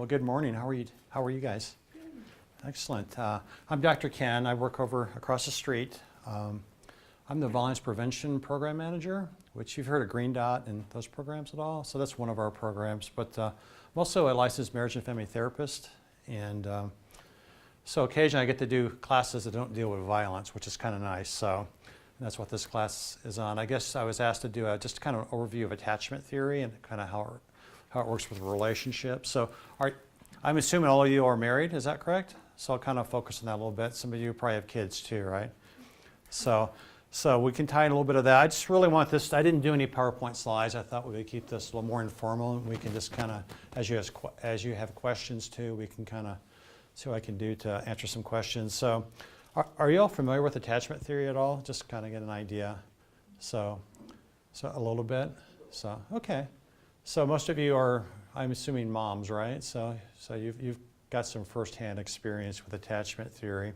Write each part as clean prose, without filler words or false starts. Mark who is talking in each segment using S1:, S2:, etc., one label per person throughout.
S1: Well, good morning. How are you guys? Excellent. I'm Dr. Ken. I work over across the street. I'm the Violence Prevention Program Manager, which you've heard of Green Dot and those programs at all. So that's one of our programs. But I'm also a licensed marriage and family therapist. And so occasionally I get to do classes that don't deal with violence, which is kind of nice. So that's what this class is on. I guess I was asked to do just kind of an overview of attachment theory and kind of how it works with relationships. So I'm assuming all of you are married, is that correct? So I'll kind of focus on that a little bit. Some of you probably have kids too, right? So we can tie in a little bit of that. I just really want this, I didn't do any PowerPoint slides. I thought we would keep this a little more informal. We can just kind of, as you have questions too, we can kind of see what I can do to answer some questions. So are you all familiar with attachment theory at all? Just kind of get an idea. So a little bit. So, okay. So most of you are, I'm assuming, moms, right? So you've got some firsthand experience with attachment theory.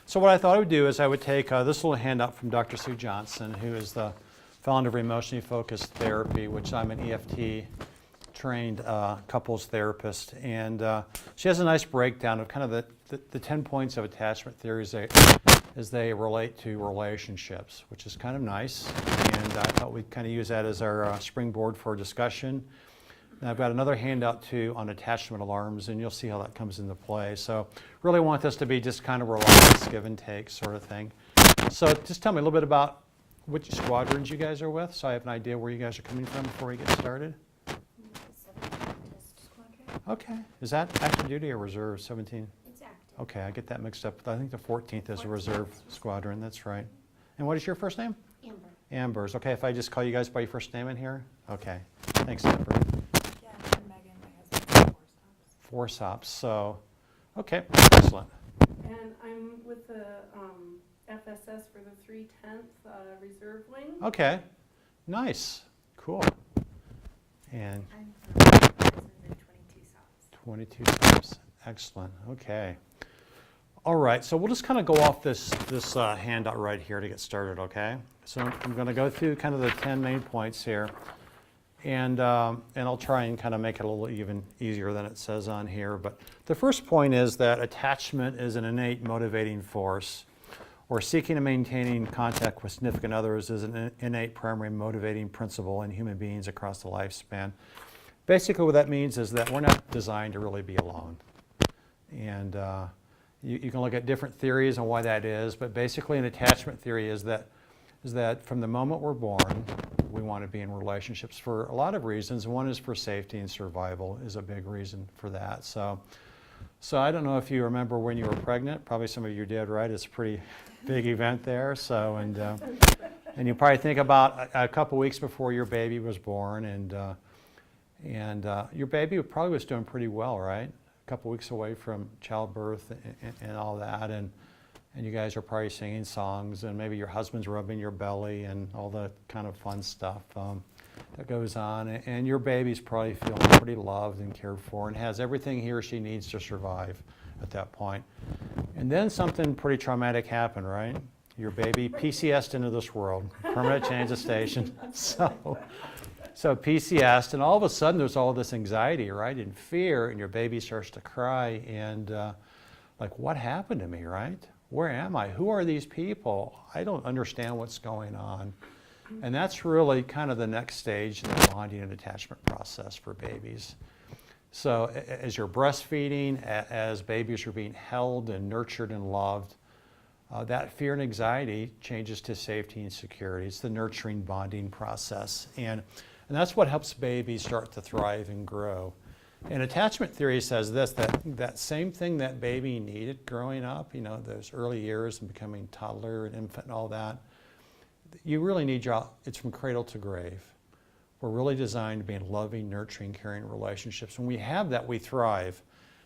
S1: So what I thought I would do is I would take this little handout from Dr. Sue Johnson, who is the founder of Emotionally Focused Therapy, which I'm an EFT trained couples therapist. And she has a nice breakdown of kind of the 10 points of attachment theory as they relate to relationships, which is kind of nice. And I thought we'd kind of use that as our springboard for discussion. And I've got another handout too on attachment alarms, and you'll see how that comes into play. So really want this to be just kind of relaxed, give and take sort of thing. So just tell me a little bit about which squadrons you guys are with, so I have an idea where you guys are coming from before we get started. Okay. Is that active duty or reserve, 17?
S2: It's active.
S1: Okay, I get that mixed up. I think the 14th is a reserve squadron. That's right. And what is your first name?
S2: Amber.
S1: Amber's. Okay, if I just call you guys by your first name in here? Okay. Thanks, Amber.
S3: Yeah, I'm Megan. My husband's
S1: Four stops. So, okay, excellent.
S3: And I'm with the FSS for the 310th Reserve Wing.
S1: Okay, nice, cool. And
S2: I'm from Reserve 22 stops.
S1: 22 stops. Excellent. Okay. All right. So we'll just kind of go off this handout right here to get started. Okay. So I'm going to go through kind of the 10 main points here, and I'll try and kind of make it a little even easier than it says on here. But the first point is that attachment is an innate motivating force, or seeking and maintaining contact with significant others is an innate primary motivating principle in human beings across the lifespan. Basically, what that means is that we're not designed to really be alone. And you can look at different theories on why that is, but basically an attachment theory is that from the moment we're born, we want to be in relationships for a lot of reasons. One is for safety and survival is a big reason for that. So I don't know if you remember when you were pregnant. Probably some of you did, right? It's a pretty big event there. So and you probably think about a couple weeks before your baby was born, and your baby probably was doing pretty well, right? A couple weeks away from childbirth and all that, and you guys are probably singing songs, and maybe your husband's rubbing your belly and all the kind of fun stuff that goes on, and your baby's probably feeling pretty loved and cared for and has everything he or she needs to survive at that point. And then something pretty traumatic happened, right? Your baby PCS'd into this world, permanent change of station. So PCS'd, and all of a sudden there's all this anxiety, right, and fear, and your baby starts to cry, and like, what happened to me, right? Where am I? Who are these people? I don't understand what's going on. And that's really kind of the next stage in the bonding and attachment process for babies. So as you're breastfeeding, as babies are being held and nurtured and loved, that fear and anxiety changes to safety and security. It's the nurturing bonding process. And that's what helps babies start to thrive and grow. And attachment theory says this, that same thing that baby needed growing up, you know, those early years and becoming toddler and infant and all that, you really need it's from cradle to grave. We're really designed to be in loving, nurturing, caring relationships. When we have that, we thrive.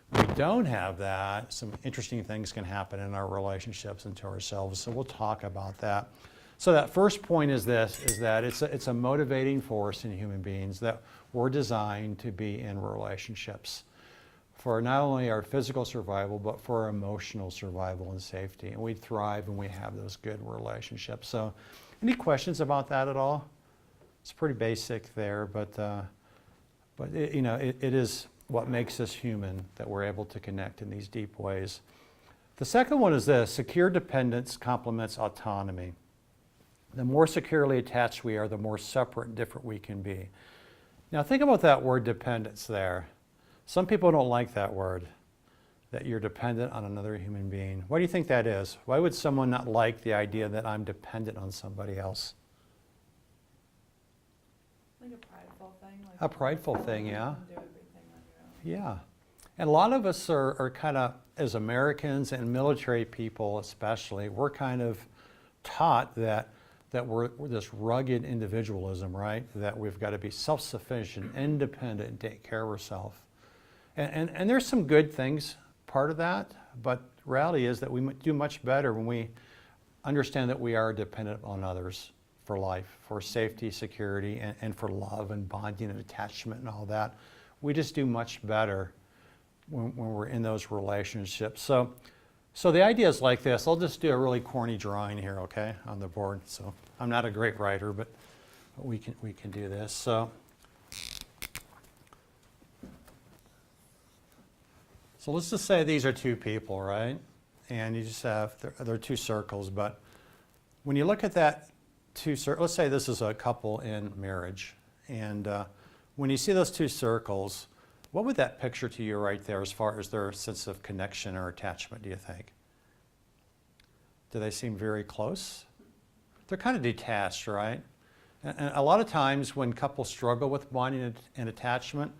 S1: When we don't have that, some interesting things can happen in our relationships and to ourselves. So we'll talk about that. So that first point is that it's a motivating force in human beings, that we're designed to be in relationships for not only our physical survival, but for our emotional survival and safety. And we thrive when we have those good relationships. So any questions about that at all? It's pretty basic there, but it is what makes us human, that we're able to connect in these deep ways. The second one is this: secure dependence complements autonomy. The more securely attached we are, the more separate and different we can be. Now think about that word dependence there. Some people don't like that word, that you're dependent on another human being. Why do you think that is? Why would someone not like the idea that I'm dependent on somebody else?
S4: Like a prideful thing. Like
S1: A prideful thing,
S4: you
S1: yeah.
S4: can do everything on your own.
S1: Yeah. And a lot of us are kind of, as Americans and military people especially, we're kind of taught that we're this rugged individualism, right? That we've got to be self-sufficient, independent, and take care of ourselves. And there's some good things part of that, but reality is that we do much better when we understand that we are dependent on others for life, for safety, security, and for love and bonding and attachment and all that. We just do much better when we're in those relationships. So the idea is like this. I'll just do a really corny drawing here, okay, on the board. So I'm not a great writer, but we can do this. So let's just say these are two people, right? And you just have, they're two circles, but when you look at that two circles, let's say this is a couple in marriage, and when you see those two circles, what would that picture to you right there as far as their sense of connection or attachment, do you think? Do they seem very close? They're kind of detached, right? And a lot of times when couples struggle with bonding and attachment,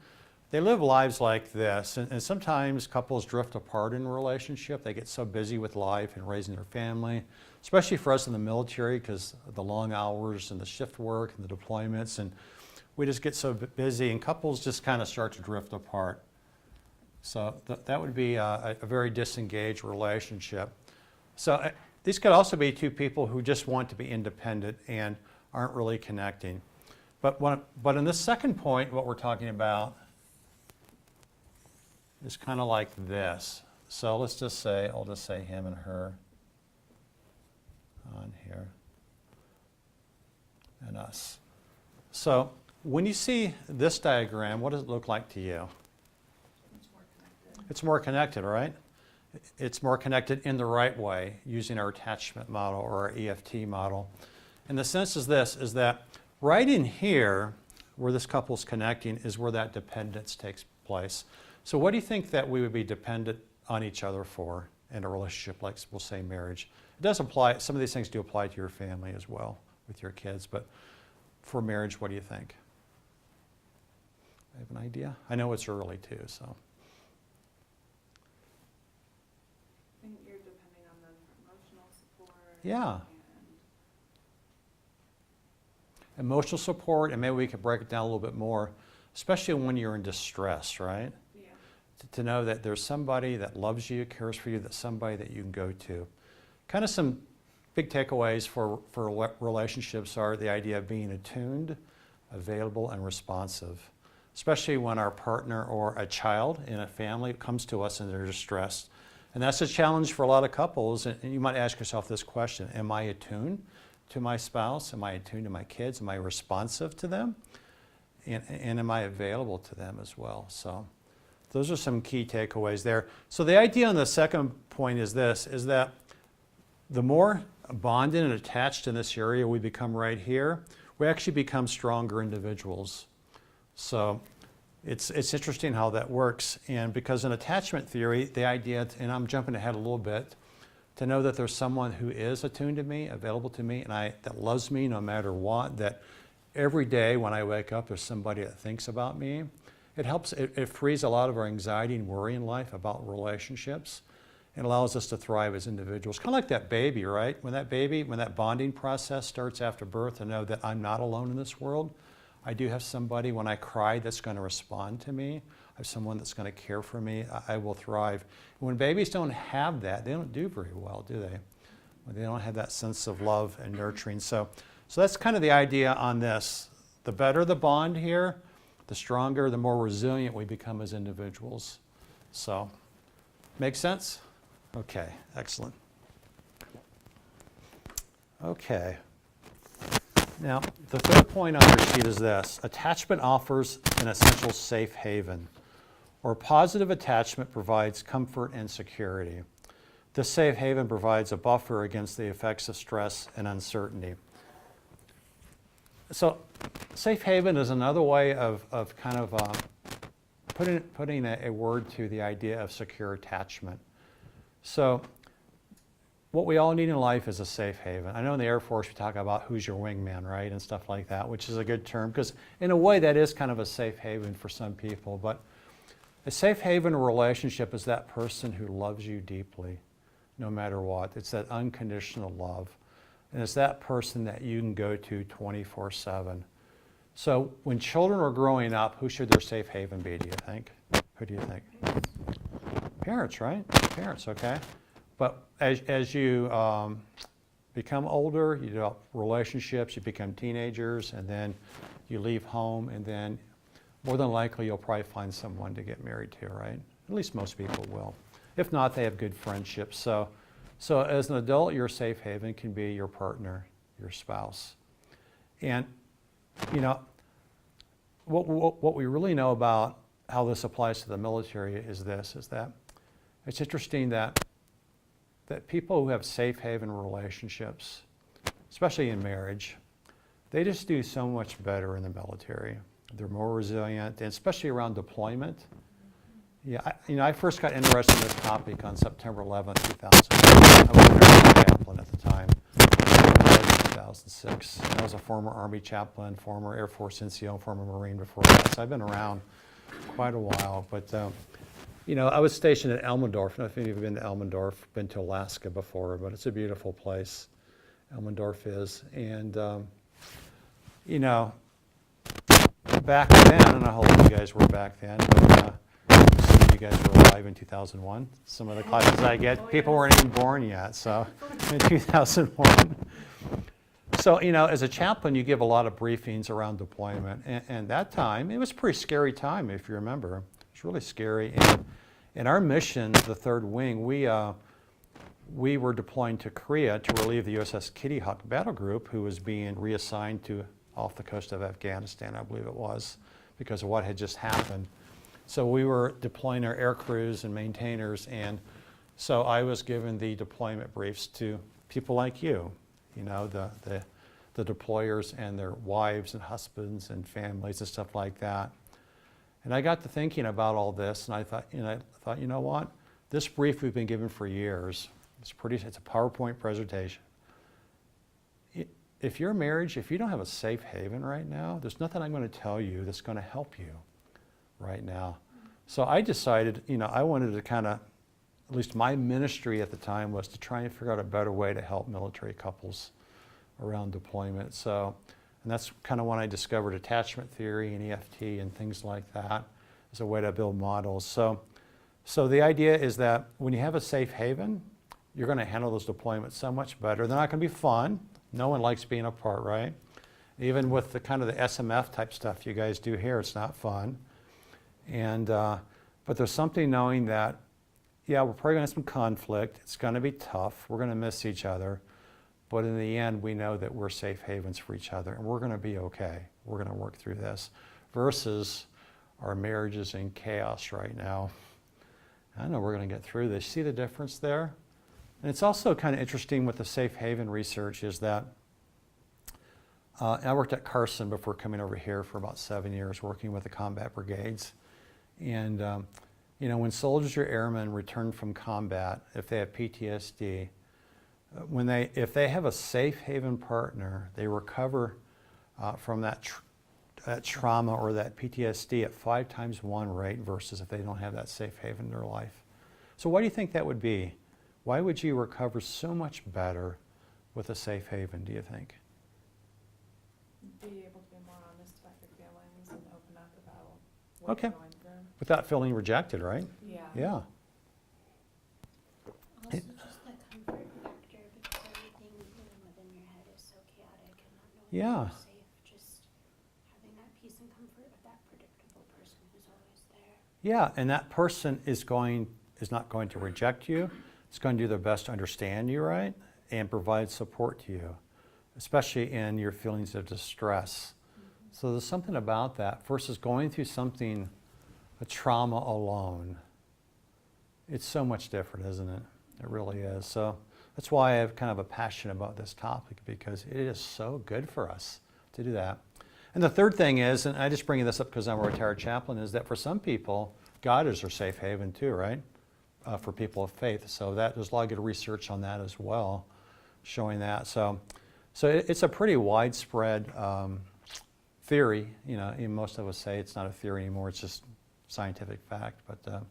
S1: they live lives like this. And sometimes couples drift apart in a relationship. They get so busy with life and raising their family, especially for us in the military because of the long hours and the shift work and the deployments. And we just get so busy, and couples just kind of start to drift apart. So that would be a very disengaged relationship. So these could also be two people who just want to be independent and aren't really connecting. But in this second point, what we're talking about is kind of like this. So let's just say, I'll just say him and her on here, and us. So when you see this diagram, what does it look like to you?
S4: It's more connected.
S1: It's more connected, right? It's more connected in the right way, using our attachment model or our EFT model. And the sense is this, is that right in here, where this couple's connecting, is where that dependence takes place. So what do you think that we would be dependent on each other for in a relationship like, we'll say, marriage? It does apply, some of these things do apply to your family as well, with your kids, but for marriage, what do you think? I have an idea? I know it's early too, so.
S4: I think you're depending on them for emotional support.
S1: Yeah.
S4: And
S1: Emotional support, and maybe we could break it down a little bit more, especially when you're in distress, right?
S4: yeah.
S1: To know that there's somebody that loves you, cares for you, that's somebody that you can go to. Kind of some big takeaways for relationships are the idea of being attuned, available, and responsive, especially when our partner or a child in a family comes to us and they're distressed. And that's a challenge for a lot of couples. And you might ask yourself this question: am I attuned to my spouse? Am I attuned to my kids? Am I responsive to them? And am I available to them as well? So those are some key takeaways there. So the idea on the second point is this, is that the more bonded and attached in this area we become right here, we actually become stronger individuals. So it's interesting how that works. And because in attachment theory, the idea, and I'm jumping ahead a little bit, to know that there's someone who is attuned to me, available to me, and that loves me no matter what, that every day when I wake up, there's somebody that thinks about me. It helps, it frees a lot of our anxiety and worry in life about relationships, and allows us to thrive as individuals. Kind of like that baby, right? When that bonding process starts after birth, to know that I'm not alone in this world. I do have somebody when I cry that's going to respond to me. I have someone that's going to care for me. I will thrive. When babies don't have that, they don't do very well, do they? When they don't have that sense of love and nurturing. So that's kind of the idea on this. The better the bond here, the stronger, the more resilient we become as individuals. So, make sense? Okay, excellent. Okay. Now, the third point on your sheet is this: attachment offers an essential safe haven. or positive attachment provides comfort and security. This safe haven provides a buffer against the effects of stress and uncertainty. So safe haven is another way of kind of putting a word to the idea of secure attachment. So what we all need in life is a safe haven. I know in the Air Force we talk about who's your wingman, right, and stuff like that, which is a good term because in a way that is kind of a safe haven for some people. But a safe haven relationship is that person who loves you deeply, no matter what. It's that unconditional love. And it's that person that you can go to 24/7. So when children are growing up, who should their safe haven be, do you think? Who do you think? Parents, right? Parents, okay. But as you become older, you develop relationships, you become teenagers, and then you leave home, and then more than likely you'll probably find someone to get married to, right? At least most people will. If not, they have good friendships. So as an adult, your safe haven can be your partner, your spouse. And, you know, what we really know about how this applies to the military is this, is that it's interesting that people who have safe haven relationships, especially in marriage, they just do so much better in the military. They're more resilient, and especially around deployment. Yeah, I first got interested in this topic on September 11th, 2001. I was an Army chaplain at the time, 2006. I was a former Army chaplain, former Air Force NCO, former Marine before that, so I've been around quite a while. But, I was stationed at Elmendorf. I don't know if any of you have been to Elmendorf, been to Alaska before, but it's a beautiful place, Elmendorf is. And, back then, I don't know how old you guys were back then, but some of you guys were alive in 2001. Some of the classes I get, people weren't even born yet, so in 2001. So, as a chaplain, you give a lot of briefings around deployment. And that time, it was a pretty scary time, if you remember. It was really scary. And in our mission, the 3rd Wing, we were deploying to Korea to relieve the USS Kitty Hawk battle group, who was being reassigned to off the coast of Afghanistan, I believe it was, because of what had just happened. So we were deploying our air crews and maintainers, and so I was given the deployment briefs to people like you, the deployers and their wives and husbands and families and stuff like that. And I got to thinking about all this, and I thought, you know what? This brief we've been given for years. It's a PowerPoint presentation. If your marriage, if you don't have a safe haven right now, there's nothing I'm going to tell you that's going to help you right now. So I decided, I wanted to kind of, at least my ministry at the time was to try and figure out a better way to help military couples around deployment. So, and that's kind of when I discovered attachment theory and EFT and things like that as a way to build models. So the idea is that when you have a safe haven, you're going to handle those deployments so much better. They're not going to be fun. No one likes being apart, right? Even with the kind of the SMF type stuff you guys do here, it's not fun. And but there's something knowing that, yeah, we're probably going to have some conflict. It's going to be tough. We're going to miss each other. But in the end, we know that we're safe havens for each other, and we're going to be okay. We're going to work through this. Versus our marriage is in chaos right now. I know we're going to get through this. See the difference there? And it's also kind of interesting with the safe haven research is that I worked at Carson before coming over here for about 7 years, working with the combat brigades. And when soldiers or airmen return from combat, if they have PTSD, if they have a safe haven partner, they recover from that trauma or that PTSD at 5 times 1 rate versus if they don't have that safe haven in their life. So why do you think that would be? Why would you recover so much better with a safe haven, do you think?
S4: Be able to be more honest about your feelings and open up about what
S1: Okay.
S4: you're going through.
S1: Without feeling rejected, right?
S4: Yeah.
S1: Yeah.
S2: Also just the comfort factor because everything within your head is so chaotic and not knowing
S1: Yeah.
S2: that you're safe. Just having that peace and comfort of that predictable person who's always there.
S1: Yeah, and that person is not going to reject you. It's going to do their best to understand you, right? And provide support to you, especially in your feelings of distress. So there's something about that versus going through something a trauma alone. It's so much different, isn't it? It really is. So that's why I have kind of a passion about this topic, because it is so good for us to do that. And the third thing is, and I just bring this up because I'm a retired chaplain, is that for some people, God is their safe haven too, right? For people of faith. So there's a lot of good research on that as well, showing that. So it's a pretty widespread theory. You know, most of us say it's not a theory anymore, it's just scientific fact. But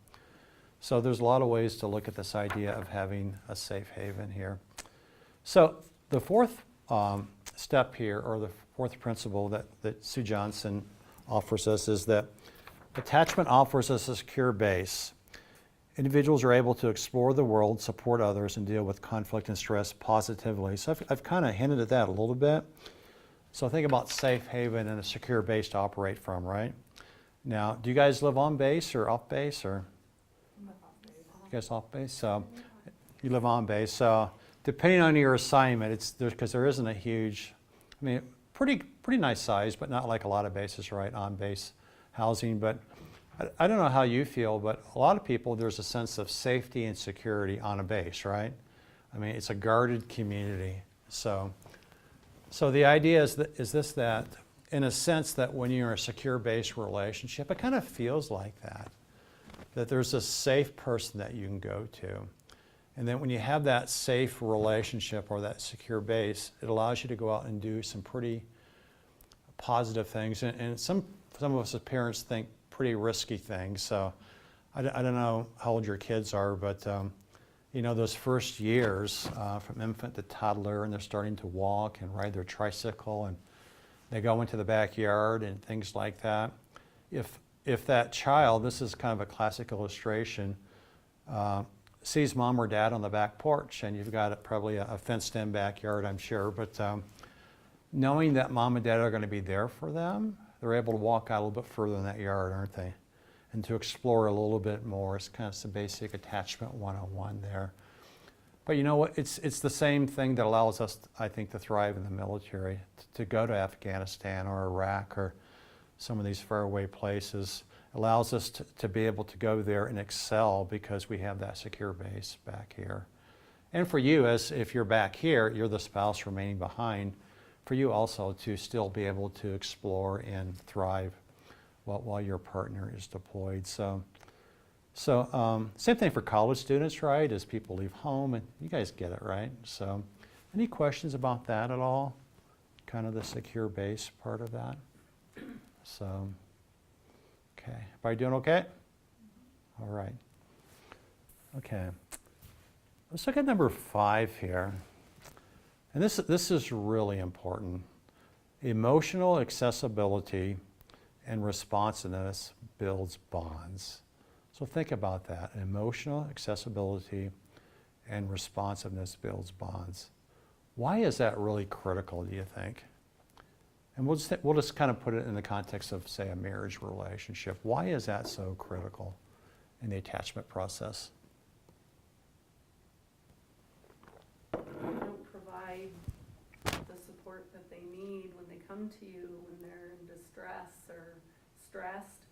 S1: so there's a lot of ways to look at this idea of having a safe haven here. So the fourth step here, or the fourth principle that Sue Johnson offers us, is that attachment offers us a secure base. Individuals are able to explore the world, support others, and deal with conflict and stress positively. So I've kind of hinted at that a little bit. So think about safe haven and a secure base to operate from, right? Now, do you guys live on base or off base, or you guys off base? So you live on base. So depending on your assignment, it's because there isn't a huge, I mean, pretty nice size, but not like a lot of bases, right? On base housing, but I don't know how you feel, but a lot of people, there's a sense of safety and security on a base, right? I mean, it's a guarded community. So the idea is that in a sense that when you're in a secure base relationship, it kind of feels like that there's a safe person that you can go to. And then when you have that safe relationship or that secure base, it allows you to go out and do some pretty positive things. And some of us as parents think pretty risky things. So I don't know how old your kids are, but you know, those first years from infant to toddler, and they're starting to walk and ride their tricycle, and they go into the backyard and things like that. If that child, this is kind of a classic illustration, sees mom or dad on the back porch, and you've got probably a fenced-in backyard, I'm sure, but knowing that mom and dad are going to be there for them, they're able to walk out a little bit further in that yard, aren't they? And to explore a little bit more. It's kind of some basic attachment 101 there. But you know what? It's the same thing that allows us, I think, to thrive in the military, to go to Afghanistan or Iraq or some of these faraway places. Allows us to be able to go there and excel because we have that secure base back here. And for you, as if you're back here, you're the spouse remaining behind, for you also to still be able to explore and thrive while your partner is deployed. So same thing for college students, right? As people leave home, and you guys get it, right? So any questions about that at all? Kind of the secure base part of that? So, okay. Everybody doing okay? All right. Okay. Let's look at number 5 here. And this is really important. Emotional accessibility and responsiveness builds bonds. So think about that. Emotional accessibility and responsiveness builds bonds. Why is that really critical, do you think? And we'll just kind of put it in the context of, say, a marriage relationship. Why is that so critical in the attachment process?
S3: Don't provide the support that they need when they come to you when they're in distress or stressed.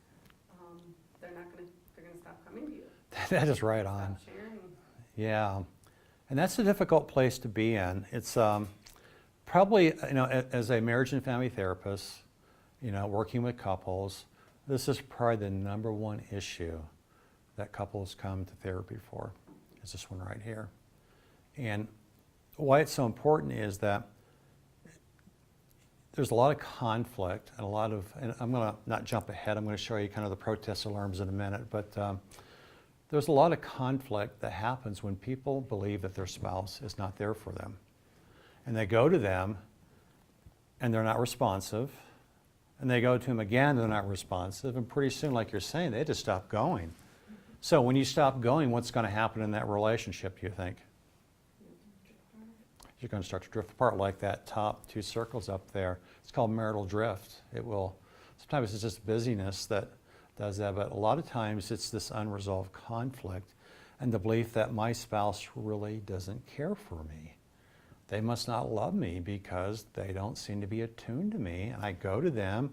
S3: They're gonna stop coming to you.
S1: That is right on.
S3: Stop sharing.
S1: Yeah, and that's a difficult place to be in. It's probably, you know, as a marriage and family therapist, you know, working with couples, this is probably the number one issue that couples come to therapy for, is this one right here. And why it's so important is that there's a lot of conflict and and I'm going to not jump ahead, I'm going to show you kind of the protest alarms in a minute, but there's a lot of conflict that happens when people believe that their spouse is not there for them. And they go to them and they're not responsive, and they go to them again, they're not responsive, and pretty soon, like you're saying, they just stop going. So when you stop going, what's going to happen in that relationship, do you think? You're going to start to drift apart, like that top 2 circles up there. It's called marital drift. Sometimes it's just busyness that does that, but a lot of times it's this unresolved conflict and the belief that my spouse really doesn't care for me. They must not love me because they don't seem to be attuned to me, and I go to them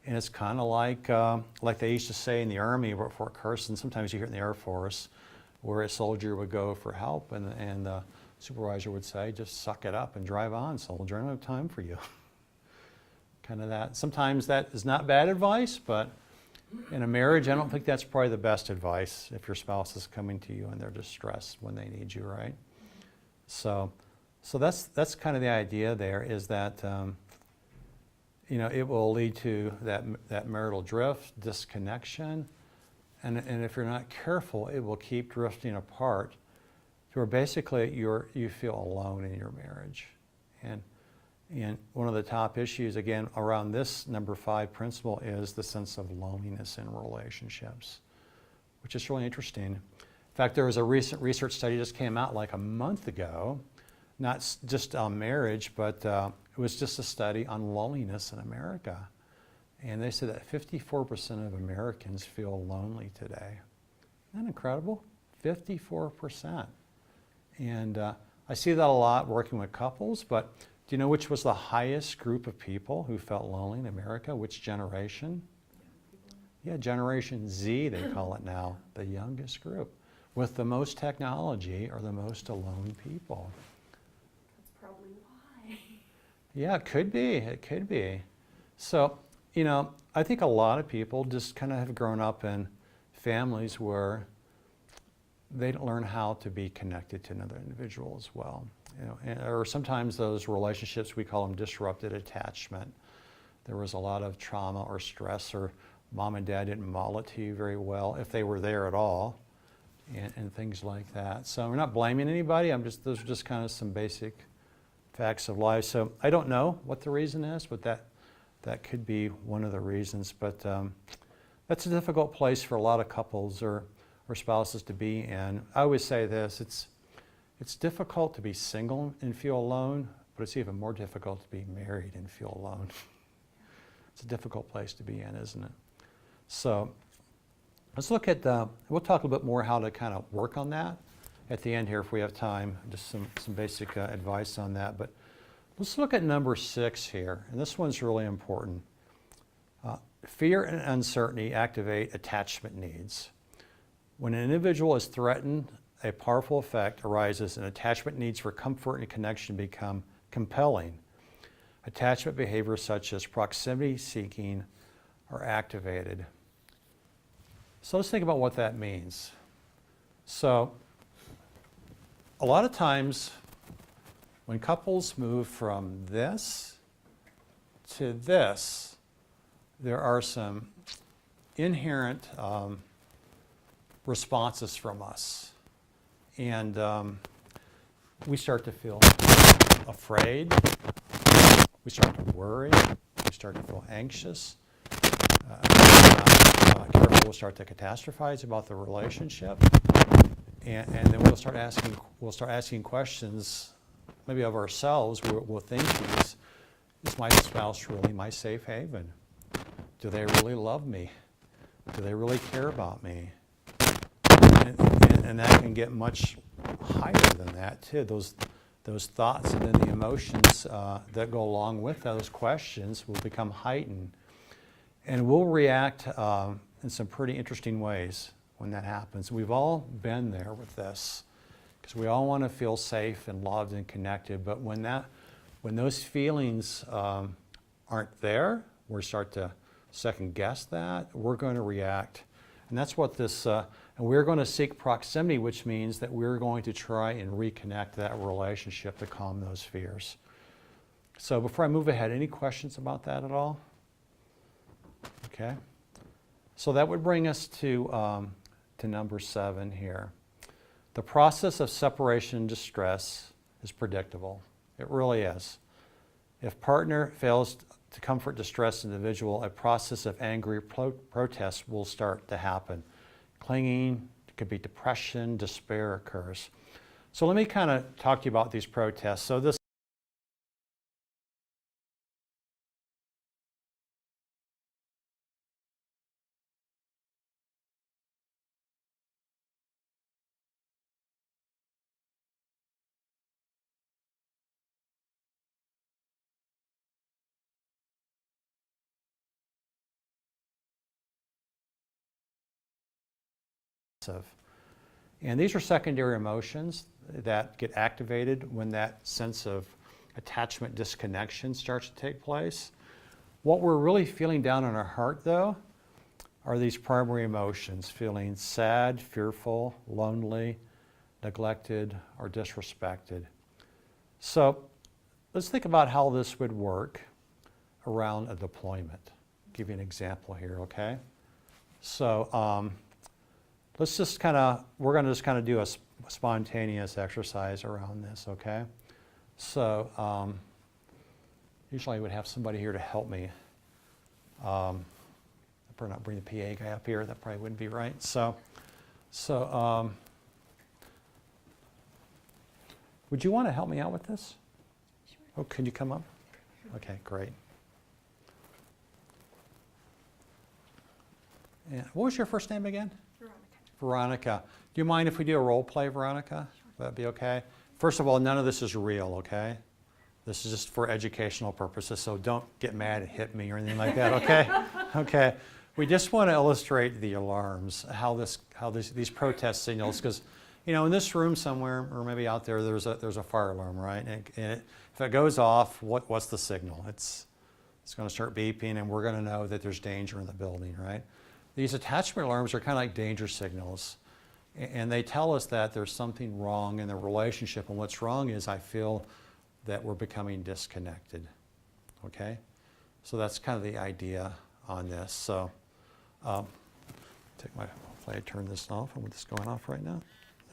S1: And it's kind of like they used to say in the Army or Fort Carson, sometimes you hear it in the Air Force, where a soldier would go for help and the supervisor would say, just suck it up and drive on, soldier, I don't have time for you. Kind of that. Sometimes that is not bad advice, but in a marriage, I don't think that's probably the best advice if your spouse is coming to you and they're distressed when they need you, right? So that's kind of the idea there, is that it will lead to that marital drift, disconnection, and if you're not careful, it will keep drifting apart to where basically you feel alone in your marriage. And one of the top issues, again, around this number 5 principle is the sense of loneliness in relationships, which is really interesting. In fact, there was a recent research study just came out like a month ago, not just on marriage, but it was just a study on loneliness in America. And they said that 54% of Americans feel lonely today. Isn't that incredible? 54%. And I see that a lot working with couples, but do you know which was the highest group of people who felt lonely in America? Which generation? Yeah, Generation Z, they call it now, the youngest group, with the most technology or the most alone people.
S3: That's probably why.
S1: Yeah, it could be. It could be. So, I think a lot of people just kind of have grown up in families where they don't learn how to be connected to another individual as well. Or sometimes those relationships, we call them disrupted attachment. There was a lot of trauma or stress, or mom and dad didn't model it to you very well, if they were there at all, and things like that. So we're not blaming anybody. Those are just kind of some basic facts of life. So I don't know what the reason is, but that could be one of the reasons. But that's a difficult place for a lot of couples or spouses to be in. I always say this, it's difficult to be single and feel alone, but it's even more difficult to be married and feel alone. It's a difficult place to be in, isn't it? So let's look at, we'll talk a little bit more how to kind of work on that at the end here if we have time, just some basic advice on that. But let's look at number 6 here, and this one's really important. Fear and uncertainty activate attachment needs. When an individual is threatened, a powerful effect arises and attachment needs for comfort and connection become compelling. Attachment behaviors such as proximity seeking are activated. So let's think about what that means. So a lot of times when couples move from this to this, there are some inherent responses from us. And we start to feel afraid, we start to worry, we start to feel anxious. If we're not careful, we'll start to catastrophize about the relationship. And then we'll start asking questions, maybe of ourselves. We'll think, is my spouse really my safe haven? Do they really love me? Do they really care about me? And that can get much higher than that too. Those thoughts and then the emotions that go along with those questions will become heightened. And we'll react in some pretty interesting ways when that happens. We've all been there with this, because we all want to feel safe and loved and connected. But when those feelings aren't there, we start to second guess that, we're going to react. And that's what this, and we're going to seek proximity, which means that we're going to try and reconnect that relationship to calm those fears. So before I move ahead, any questions about that at all? Okay. So that would bring us to number 7 here. The process of separation and distress is predictable. It really is. If partner fails to comfort distressed individual, a process of angry protest will start to happen. Clinging, it could be depression, despair occurs. So let me kind of talk to you about these protests. So this passive. And these are secondary emotions that get activated when that sense of attachment disconnection starts to take place. What we're really feeling down in our heart, though, are these primary emotions, feeling sad, fearful, lonely, neglected, or disrespected. So let's think about how this would work around a deployment. Give you an example here, okay? So let's just we're going to just kind of do a spontaneous exercise around this, okay? So usually I would have somebody here to help me. I better not bring the PA guy up here. That probably wouldn't be right. So would you want to help me out with this?
S2: Sure.
S1: Oh, can you come up? Okay, great. And what was your first name again?
S4: Veronica.
S1: Veronica. Do you mind if we do a role play, Veronica? Would that be okay? First of all, none of this is real, okay? This is just for educational purposes, so don't get mad and hit me or anything like that, okay? Okay. We just want to illustrate the alarms, how these protest signals, because in this room somewhere, or maybe out there, there's a fire alarm, right? And if it goes off, what's the signal? It's going to start beeping, and we're going to know that there's danger in the building, right? These attachment alarms are kind of like danger signals, and they tell us that there's something wrong in the relationship, and what's wrong is I feel that we're becoming disconnected, okay? So that's kind of the idea on this. So hopefully I turn this off, and this going off right now.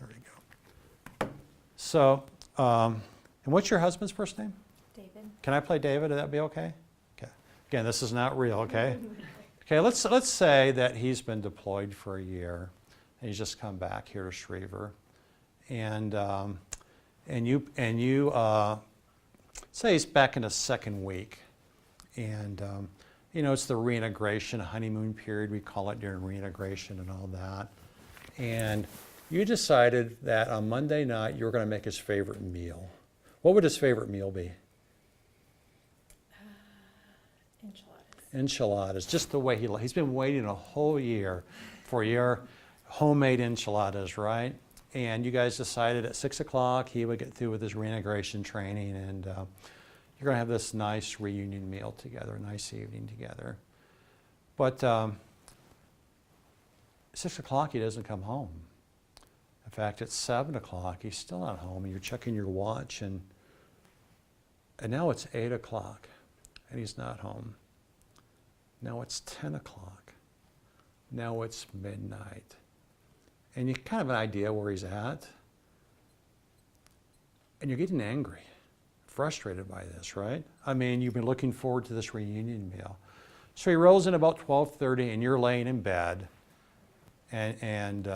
S1: There we go. So, and what's your husband's first name?
S2: David.
S1: Can I play David? Would that be okay? Okay. Again, this is not real, okay? Okay, let's say that he's been deployed for a year, and he's just come back here to Schriever, and you say he's back in the second week, and it's the reintegration honeymoon period, we call it, during reintegration and all that, and you decided that on Monday night you were going to make his favorite meal. What would his favorite meal be? Enchiladas, just the way he's been waiting a whole year for your homemade enchiladas, right? And you guys decided at 6 o'clock he would get through with his reintegration training, and you're going to have this nice reunion meal together, a nice evening together. But 6 o'clock he doesn't come home. In fact, at 7 o'clock he's still not home, and you're checking your watch, and now it's 8 o'clock, and he's not home. Now it's 10 o'clock. Now it's midnight. And you kind of have an idea where he's at. And you're getting angry, frustrated by this, right? I mean, you've been looking forward to this reunion meal. So he rolls in about 12:30, and you're laying in bed. And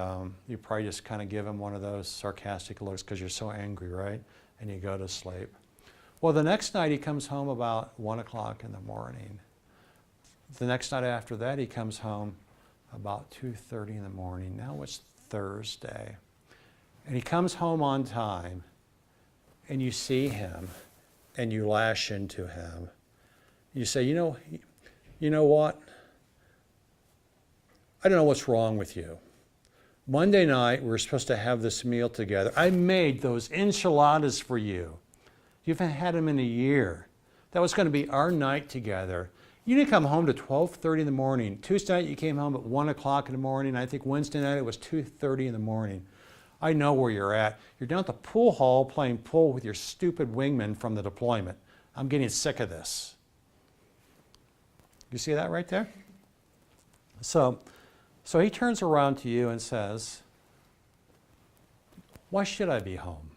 S1: you probably just kind of give him one of those sarcastic looks because you're so angry, right? And you go to sleep. Well, the next night he comes home about 1 o'clock in the morning. The next night after that, he comes home about 2:30 in the morning. Now it's Thursday. And he comes home on time, and you see him, and you lash into him. You say, you know what? I don't know what's wrong with you. Monday night, we were supposed to have this meal together. I made those enchiladas for you. You haven't had them in a year. That was going to be our night together. You didn't come home to 12:30 in the morning. Tuesday night you came home at 1 o'clock in the morning. I think Wednesday night it was 2:30 in the morning. I know where you're at. You're down at the pool hall playing pool with your stupid wingman from the deployment. I'm getting sick of this. You see that right there? So he turns around to you and says, why should I be home?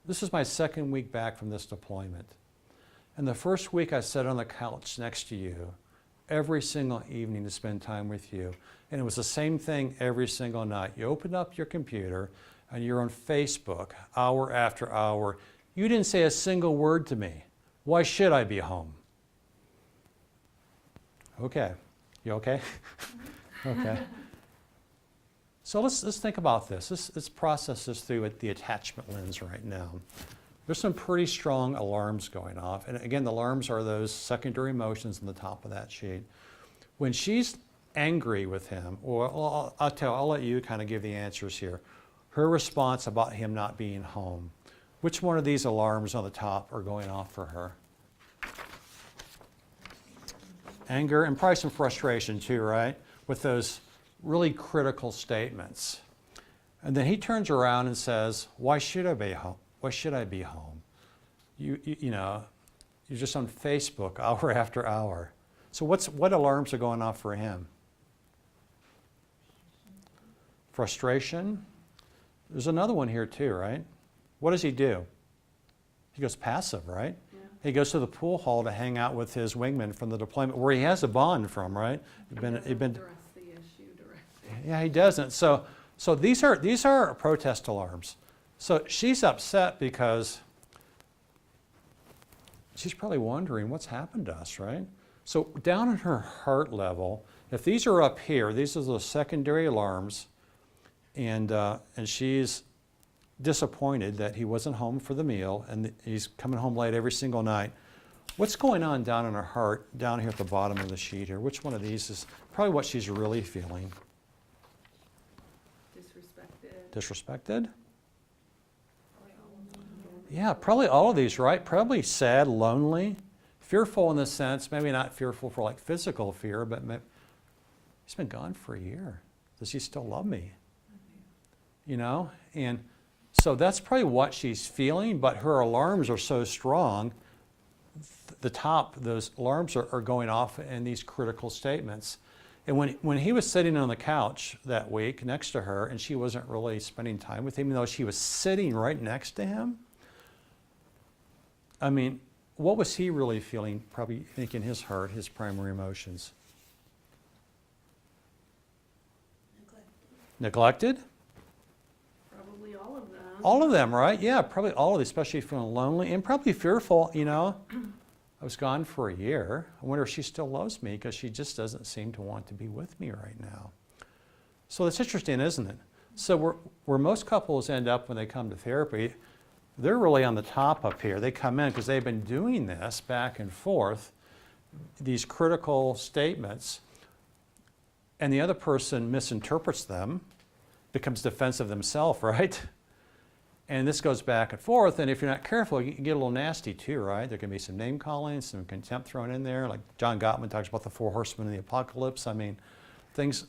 S1: This is my second week back from this deployment. And the first week I sat on the couch next to you every single evening to spend time with you. And it was the same thing every single night. You opened up your computer and you're on Facebook hour after hour. You didn't say a single word to me. Why should I be home? Okay. You okay? Okay. So let's think about this. Let's process this through the attachment lens right now. There's some pretty strong alarms going off. And again, the alarms are those secondary emotions on the top of that sheet. When she's angry with him, or I'll let you kind of give the answers here. Her response about him not being home. Which one of these alarms on the top are going off for her? Anger and probably some frustration too, right? With those really critical statements. And then he turns around and says, why should I be home? Why should I be home? You know, you're just on Facebook hour after hour. So what alarms are going off for him? Frustration. There's another one here too, right? What does he do? He goes passive, right?
S3: Yeah.
S1: He goes to the pool hall to hang out with his wingman from the deployment, where he has a bond from, right?
S3: He doesn't address the issue directly.
S1: Yeah, he doesn't. So these are protest alarms. So she's upset because she's probably wondering what's happened to us, right? So down in her heart level, if these are up here, these are the secondary alarms, and she's disappointed that he wasn't home for the meal and he's coming home late every single night. What's going on down in her heart, down here at the bottom of the sheet here? Which one of these is probably what she's really feeling?
S3: Disrespected.
S1: Disrespected? Yeah, probably all of these, right? Probably sad, lonely, fearful in the sense, maybe not fearful for like physical fear, but he's been gone for a year. Does he still love me? You know? And so that's probably what she's feeling, but her alarms are so strong, the top, those alarms are going off in these critical statements. And when he was sitting on the couch that week next to her, and she wasn't really spending time with him, even though she was sitting right next to him, I mean, what was he really feeling, probably think in his heart, his primary emotions? Neglected?
S3: Probably all of them.
S1: All of them, right? Yeah, probably all of them, especially feeling lonely and probably fearful, you know. I was gone for a year. I wonder if she still loves me, because she just doesn't seem to want to be with me right now. So that's interesting, isn't it? So where most couples end up when they come to therapy, they're really on the top up here. They come in because they've been doing this back and forth, these critical statements, and the other person misinterprets them, becomes defensive themselves, right? And this goes back and forth, and if you're not careful, you can get a little nasty too, right? There can be some name calling, some contempt thrown in there, like John Gottman talks about the 4 horsemen of the apocalypse. I mean, things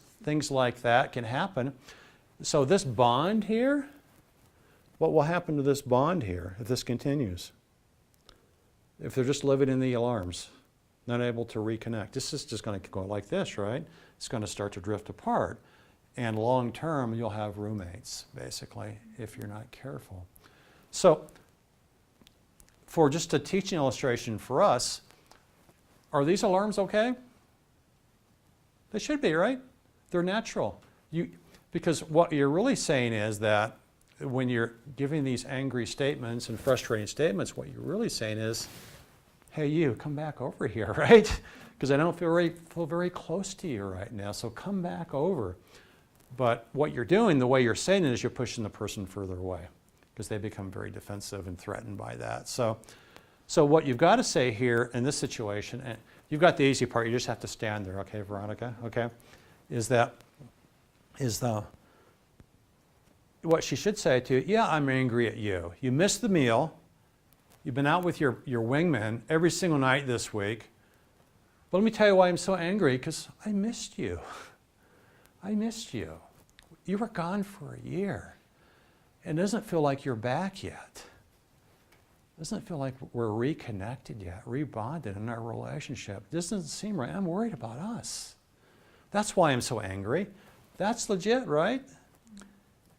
S1: like that can happen. So this bond here, what will happen to this bond here if this continues? If they're just living in the alarms, not able to reconnect. This is just going to go like this, right? It's going to start to drift apart. And long term, you'll have roommates, basically, if you're not careful. So, for just a teaching illustration for us, are these alarms okay? They should be, right? They're natural. Because what you're really saying is that when you're giving these angry statements and frustrating statements, what you're really saying is, hey, you, come back over here, right? Because I don't feel very close to you right now, so come back over. But what you're doing, the way you're saying it, is you're pushing the person further away, because they become very defensive and threatened by that. So what you've got to say here in this situation, and you've got the easy part, you just have to stand there, okay, Veronica, okay, what she should say to you, yeah, I'm angry at you. You missed the meal. You've been out with your wingman every single night this week. But let me tell you why I'm so angry, because I missed you. I missed you. You were gone for a year. It doesn't feel like you're back yet. It doesn't feel like we're reconnected yet, rebonded in our relationship. It doesn't seem right. I'm worried about us. That's why I'm so angry. That's legit, right?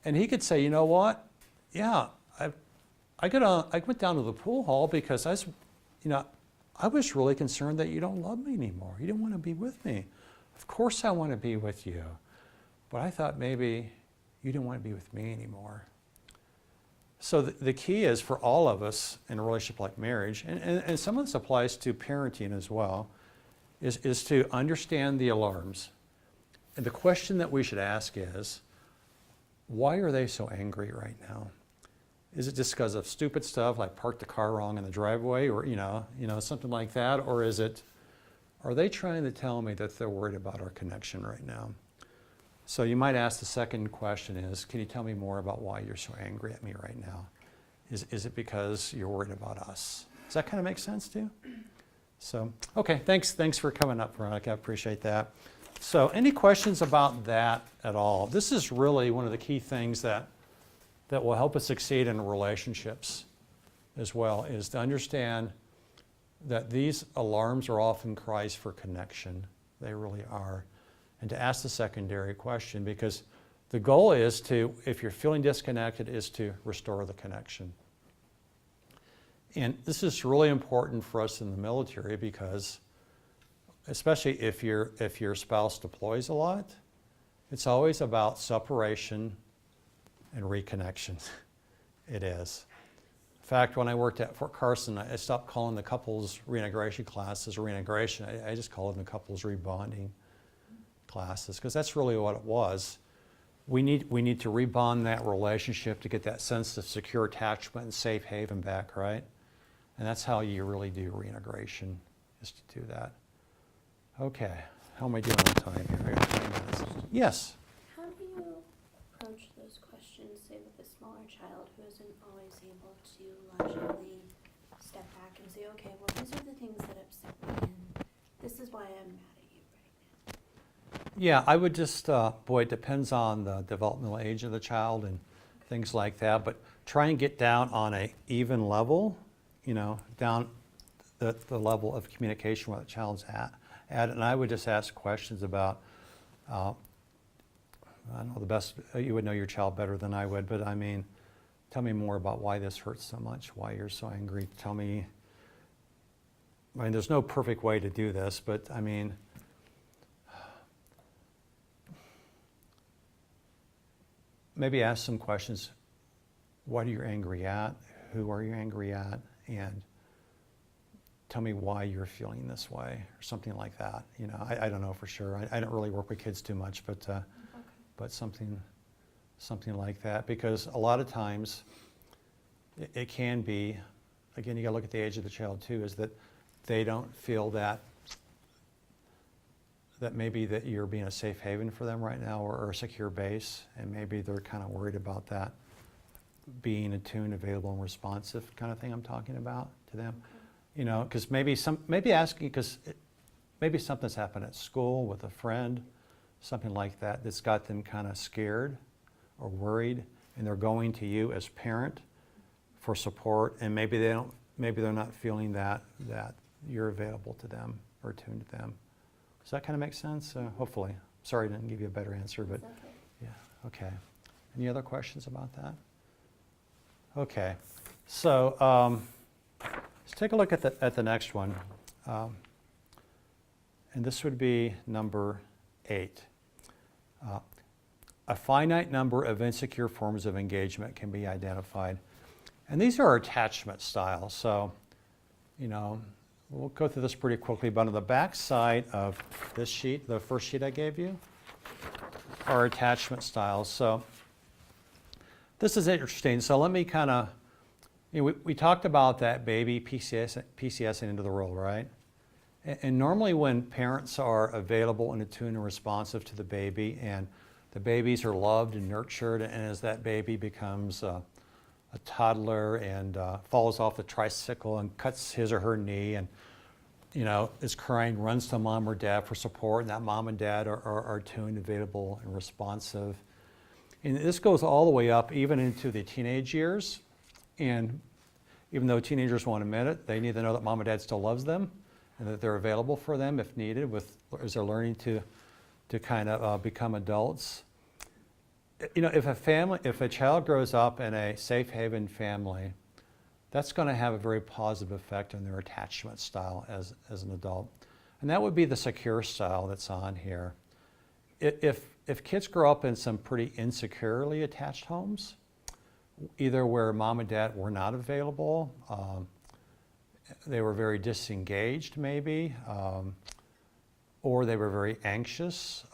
S1: And he could say, you know what? Yeah, I went down to the pool hall because I was really concerned that you don't love me anymore. You didn't want to be with me. Of course I want to be with you. But I thought maybe you didn't want to be with me anymore. So the key is for all of us in a relationship like marriage, and some of this applies to parenting as well, is to understand the alarms. And the question that we should ask is, why are they so angry right now? Is it just because of stupid stuff like park the car wrong in the driveway, or something like that, or is it are they trying to tell me that they're worried about our connection right now? So you might ask the second question is, can you tell me more about why you're so angry at me right now? Is it because you're worried about us? Does that kind of make sense to you? So, okay, thanks for coming up, Veronica. I appreciate that. So any questions about that at all? This is really one of the key things that will help us succeed in relationships as well, is to understand that these alarms are often cries for connection. They really are. And to ask the secondary question, because the goal is to, if you're feeling disconnected, is to restore the connection. And this is really important for us in the military because, especially if your spouse deploys a lot, it's always about separation and reconnection. It is. In fact, when I worked at Fort Carson, I stopped calling the couples reintegration classes reintegration. I just called them the couples rebonding classes, because that's really what it was. We need to rebond that relationship to get that sense of secure attachment and safe haven back, right? And that's how you really do reintegration, is to do that. Okay, how am I doing on time here? I got 20 minutes. Yes?
S2: How do you approach those questions, say with a smaller child who isn't always able to logically step back and say, okay, well, these are the things that upset me, and this is why I'm mad at you right now?
S1: Yeah, I would just, boy, it depends on the developmental age of the child and things like that, but try and get down on an even level, down the level of communication where the child's at. And I would just ask questions about, I don't know, the best, you would know your child better than I would, but I mean, tell me more about why this hurts so much, why you're so angry. Tell me, I mean, there's no perfect way to do this, but I mean, maybe ask some questions. What are you angry at? Who are you angry at? And tell me why you're feeling this way, or something like that. I don't know for sure. I don't really work with kids too much, but something like that. Because a lot of times, it can be, again, you got to look at the age of the child too, is that they don't feel that maybe that you're being a safe haven for them right now, or a secure base, and maybe they're kind of worried about that being attuned, available, and responsive kind of thing I'm talking about to them. Because maybe asking, because maybe something's happened at school with a friend, something like that, that's got them kind of scared or worried, and they're going to you as parent for support, and maybe they're not feeling that you're available to them or attuned to them. Does that kind of make sense? Hopefully. Sorry I didn't give you a better answer, but
S2: Okay.
S1: yeah, okay. Any other questions about that? Okay, so let's take a look at the next one. And this would be number 8. A finite number of insecure forms of engagement can be identified. And these are attachment styles. So, we'll go through this pretty quickly, but on the back side of this sheet, the first sheet I gave you, are attachment styles. So this is interesting. So let me kind of, we talked about that baby PCSing into the world, right? And normally when parents are available and attuned and responsive to the baby, and the babies are loved and nurtured, and as that baby becomes a toddler and falls off the tricycle and cuts his or her knee and is crying, runs to mom or dad for support, and that mom and dad are attuned, available, and responsive. And this goes all the way up even into the teenage years. And even though teenagers won't admit it, they need to know that mom and dad still loves them and that they're available for them if needed as they're learning to kind of become adults. If a child grows up in a safe haven family, that's going to have a very positive effect on their attachment style as an adult. And that would be the secure style that's on here. If kids grow up in some pretty insecurely attached homes, either where mom and dad were not available, they were very disengaged maybe, or they were very anxious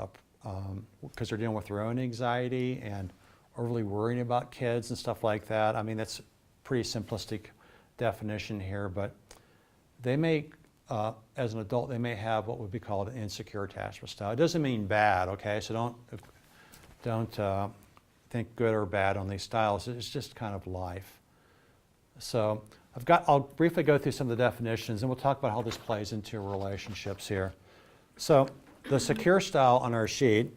S1: because they're dealing with their own anxiety and overly worrying about kids and stuff like that. I mean, that's a pretty simplistic definition here, but they may as an adult, they may have what would be called an insecure attachment style. It doesn't mean bad, okay? So don't think good or bad on these styles. It's just kind of life. So I'll briefly go through some of the definitions, and we'll talk about how this plays into relationships here. So the secure style on our sheet,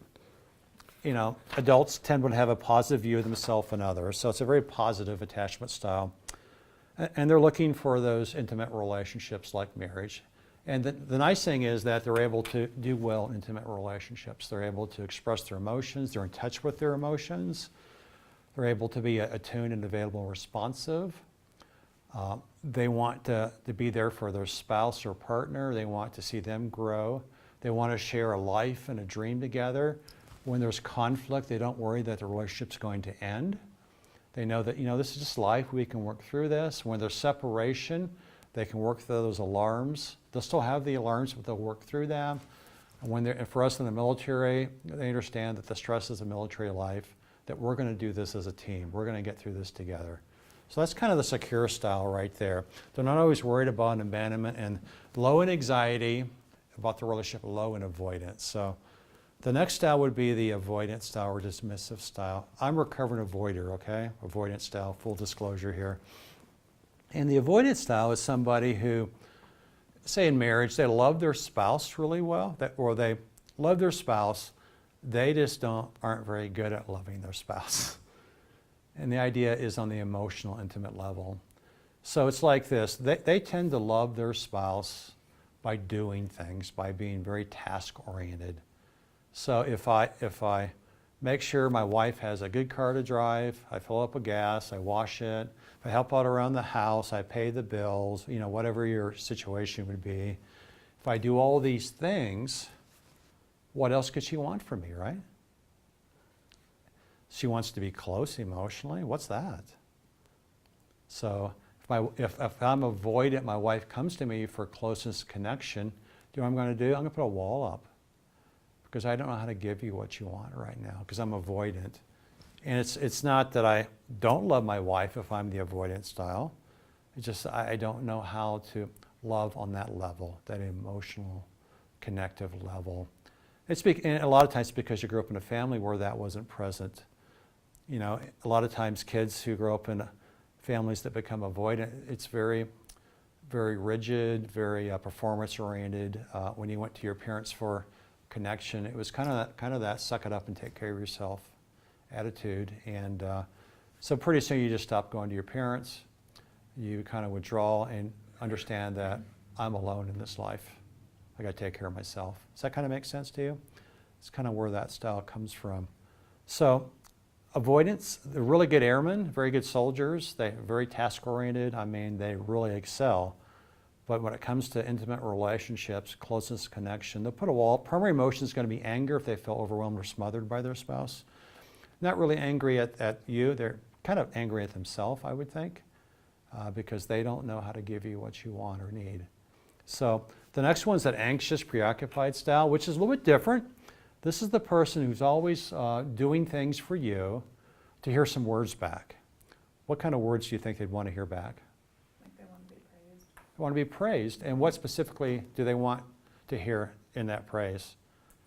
S1: adults tend to have a positive view of themselves and others. So it's a very positive attachment style. And they're looking for those intimate relationships like marriage. And the nice thing is that they're able to do well in intimate relationships. They're able to express their emotions. They're in touch with their emotions. They're able to be attuned and available and responsive. They want to be there for their spouse or partner. They want to see them grow. They want to share a life and a dream together. When there's conflict, they don't worry that the relationship's going to end. They know that, this is just life. We can work through this. When there's separation, they can work through those alarms. They'll still have the alarms, but they'll work through them. And for us in the military, they understand that the stresses of military life, that we're going to do this as a team. We're going to get through this together. So that's kind of the secure style right there. They're not always worried about abandonment, and low in anxiety about the relationship, low in avoidance. So the next style would be the avoidant style or dismissive style. I'm a recovering avoider, okay? Avoidant style, full disclosure here. And the avoidant style is somebody who, say in marriage, they love their spouse really well, or they love their spouse, they just aren't very good at loving their spouse. And the idea is on the emotional, intimate level. So it's like this. They tend to love their spouse by doing things, by being very task-oriented. So if I make sure my wife has a good car to drive, I fill up with gas, I wash it, if I help out around the house, I pay the bills, whatever your situation would be. If I do all these things, what else could she want from me, right? She wants to be close emotionally. What's that? So if I'm avoidant, my wife comes to me for closeness connection, do you know what I'm going to do? I'm going to put a wall up because I don't know how to give you what you want right now because I'm avoidant. And it's not that I don't love my wife if I'm the avoidant style. It's just I don't know how to love on that level, that emotional, connective level. And a lot of times because you grew up in a family where that wasn't present. A lot of times kids who grow up in families that become avoidant, it's very, very rigid, very performance-oriented. When you went to your parents for connection, it was kind of that suck it up and take care of yourself attitude. And so pretty soon you just stop going to your parents. You kind of withdraw and understand that I'm alone in this life. I got to take care of myself. Does that kind of make sense to you? It's kind of where that style comes from. So avoidance, they're really good airmen, very good soldiers. They're very task-oriented. They really excel. But when it comes to intimate relationships, closeness, connection, they'll put a wall. Primary emotion is going to be anger if they feel overwhelmed or smothered by their spouse. Not really angry at you. They're kind of angry at themselves, I would think, because they don't know how to give you what you want or need. So the next one's that anxious, preoccupied style, which is a little bit different. This is the person who's always doing things for you to hear some words back. What kind of words do you think they'd want to hear back?
S4: Like they want to be praised.
S1: They want to be praised. And what specifically do they want to hear in that praise?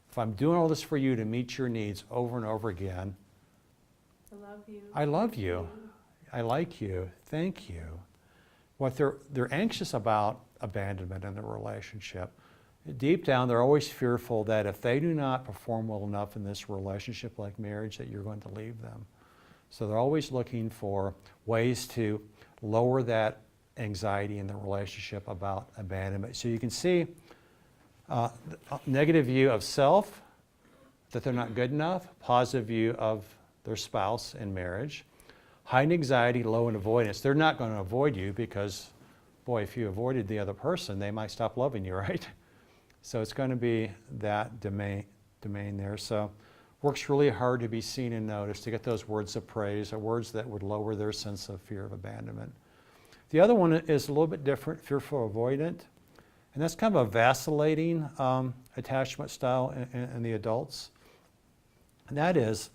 S1: If I'm doing all this for you to meet your needs over and over again,
S3: I love you.
S1: I love you. I like you. Thank you. What they're anxious about abandonment in the relationship. Deep down, they're always fearful that if they do not perform well enough in this relationship like marriage, that you're going to leave them. So they're always looking for ways to lower that anxiety in the relationship about abandonment. So you can see negative view of self, that they're not good enough, positive view of their spouse in marriage, high in anxiety, low in avoidance. They're not going to avoid you because, boy, if you avoided the other person, they might stop loving you, right? So it's going to be that domain there. So works really hard to be seen and noticed, to get those words of praise, or words that would lower their sense of fear of abandonment. The other one is a little bit different, fearful avoidant. And that's kind of a vacillating attachment style in the adults. And that is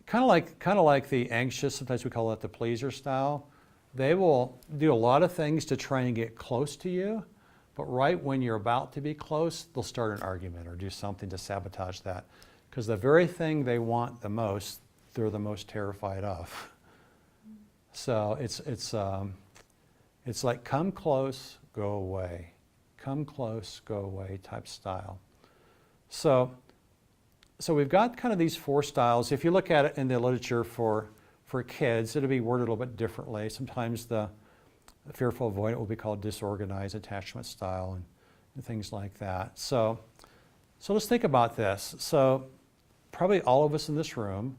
S1: kind of like the anxious, sometimes we call it the pleaser style. They will do a lot of things to try and get close to you, But right when you're about to be close, they'll start an argument or do something to sabotage that. Because the very thing they want the most, they're the most terrified of. So it's like come close, go away. Come close, go away type style. So we've got kind of these 4 styles. If you look at it in the literature for kids, it'll be worded a little bit differently. Sometimes the fearful avoidant will be called disorganized attachment style and things like that. So let's think about this. So probably all of us in this room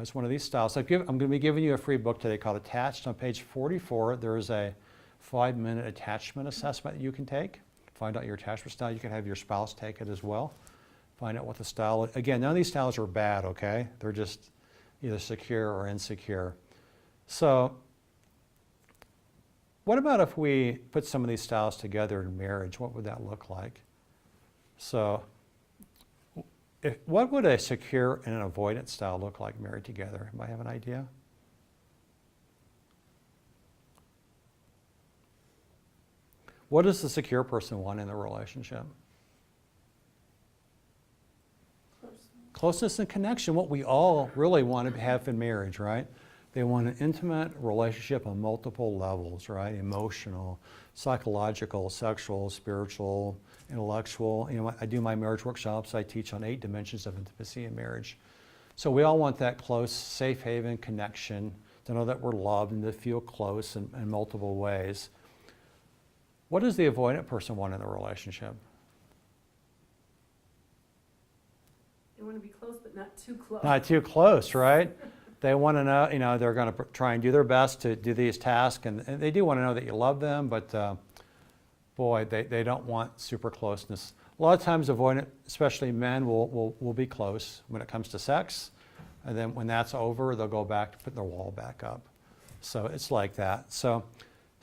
S1: is one of these styles. I'm going to be giving you a free book today called Attached. On page 44, there is a 5-minute attachment assessment that you can take. Find out your attachment style. You can have your spouse take it as well. Find out what the style is. Again, none of these styles are bad, okay? They're just either secure or insecure. So what about if we put some of these styles together in marriage? What would that look like? So what would a secure and an avoidant style look like married together? Anybody have an idea? What does the secure person want in the relationship? Closeness and connection, what we all really want to have in marriage, right? They want an intimate relationship on multiple levels, right? Emotional, psychological, sexual, spiritual, intellectual. You know, I do my marriage workshops. I teach on 8 dimensions of intimacy in marriage. So we all want that close, safe haven connection, to know that we're loved and to feel close in multiple ways. What does the avoidant person want in the relationship?
S3: They want to be close, but not too close.
S1: Not too close, right? They want to know, you know, they're going to try and do their best to do these tasks, and they do want to know that you love them, but boy, they don't want super closeness. A lot of times avoidant, especially men, will be close when it comes to sex, and then when that's over, they'll go back to putting their wall back up. So it's like that. So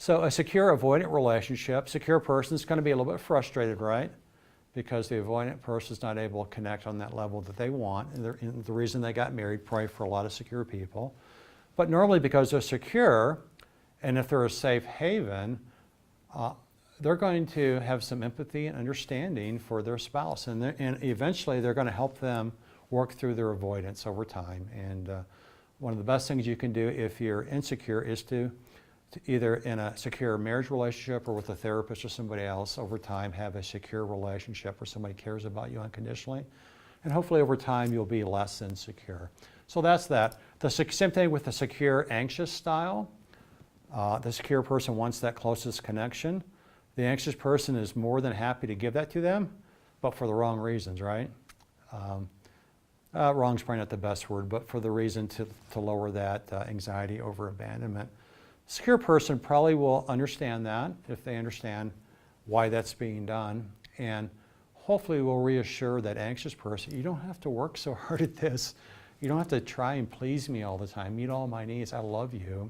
S1: a secure avoidant relationship, secure person is going to be a little bit frustrated, right? Because the avoidant person is not able to connect on that level that they want. And the reason they got married, probably for a lot of secure people. But normally because they're secure, and if they're a safe haven, they're going to have some empathy and understanding for their spouse. And eventually they're going to help them work through their avoidance over time. And one of the best things you can do if you're insecure is to either in a secure marriage relationship or with a therapist or somebody else over time have a secure relationship where somebody cares about you unconditionally. And hopefully over time you'll be less insecure. So that's that. The same thing with the secure anxious style. The secure person wants that closest connection. The anxious person is more than happy to give that to them, but for the wrong reasons, right? Wrong's probably not the best word, but for the reason to lower that anxiety over abandonment. Secure person probably will understand that if they understand why that's being done, and hopefully will reassure that anxious person, you don't have to work so hard at this. You don't have to try and please me all the time, meet all my needs. I love you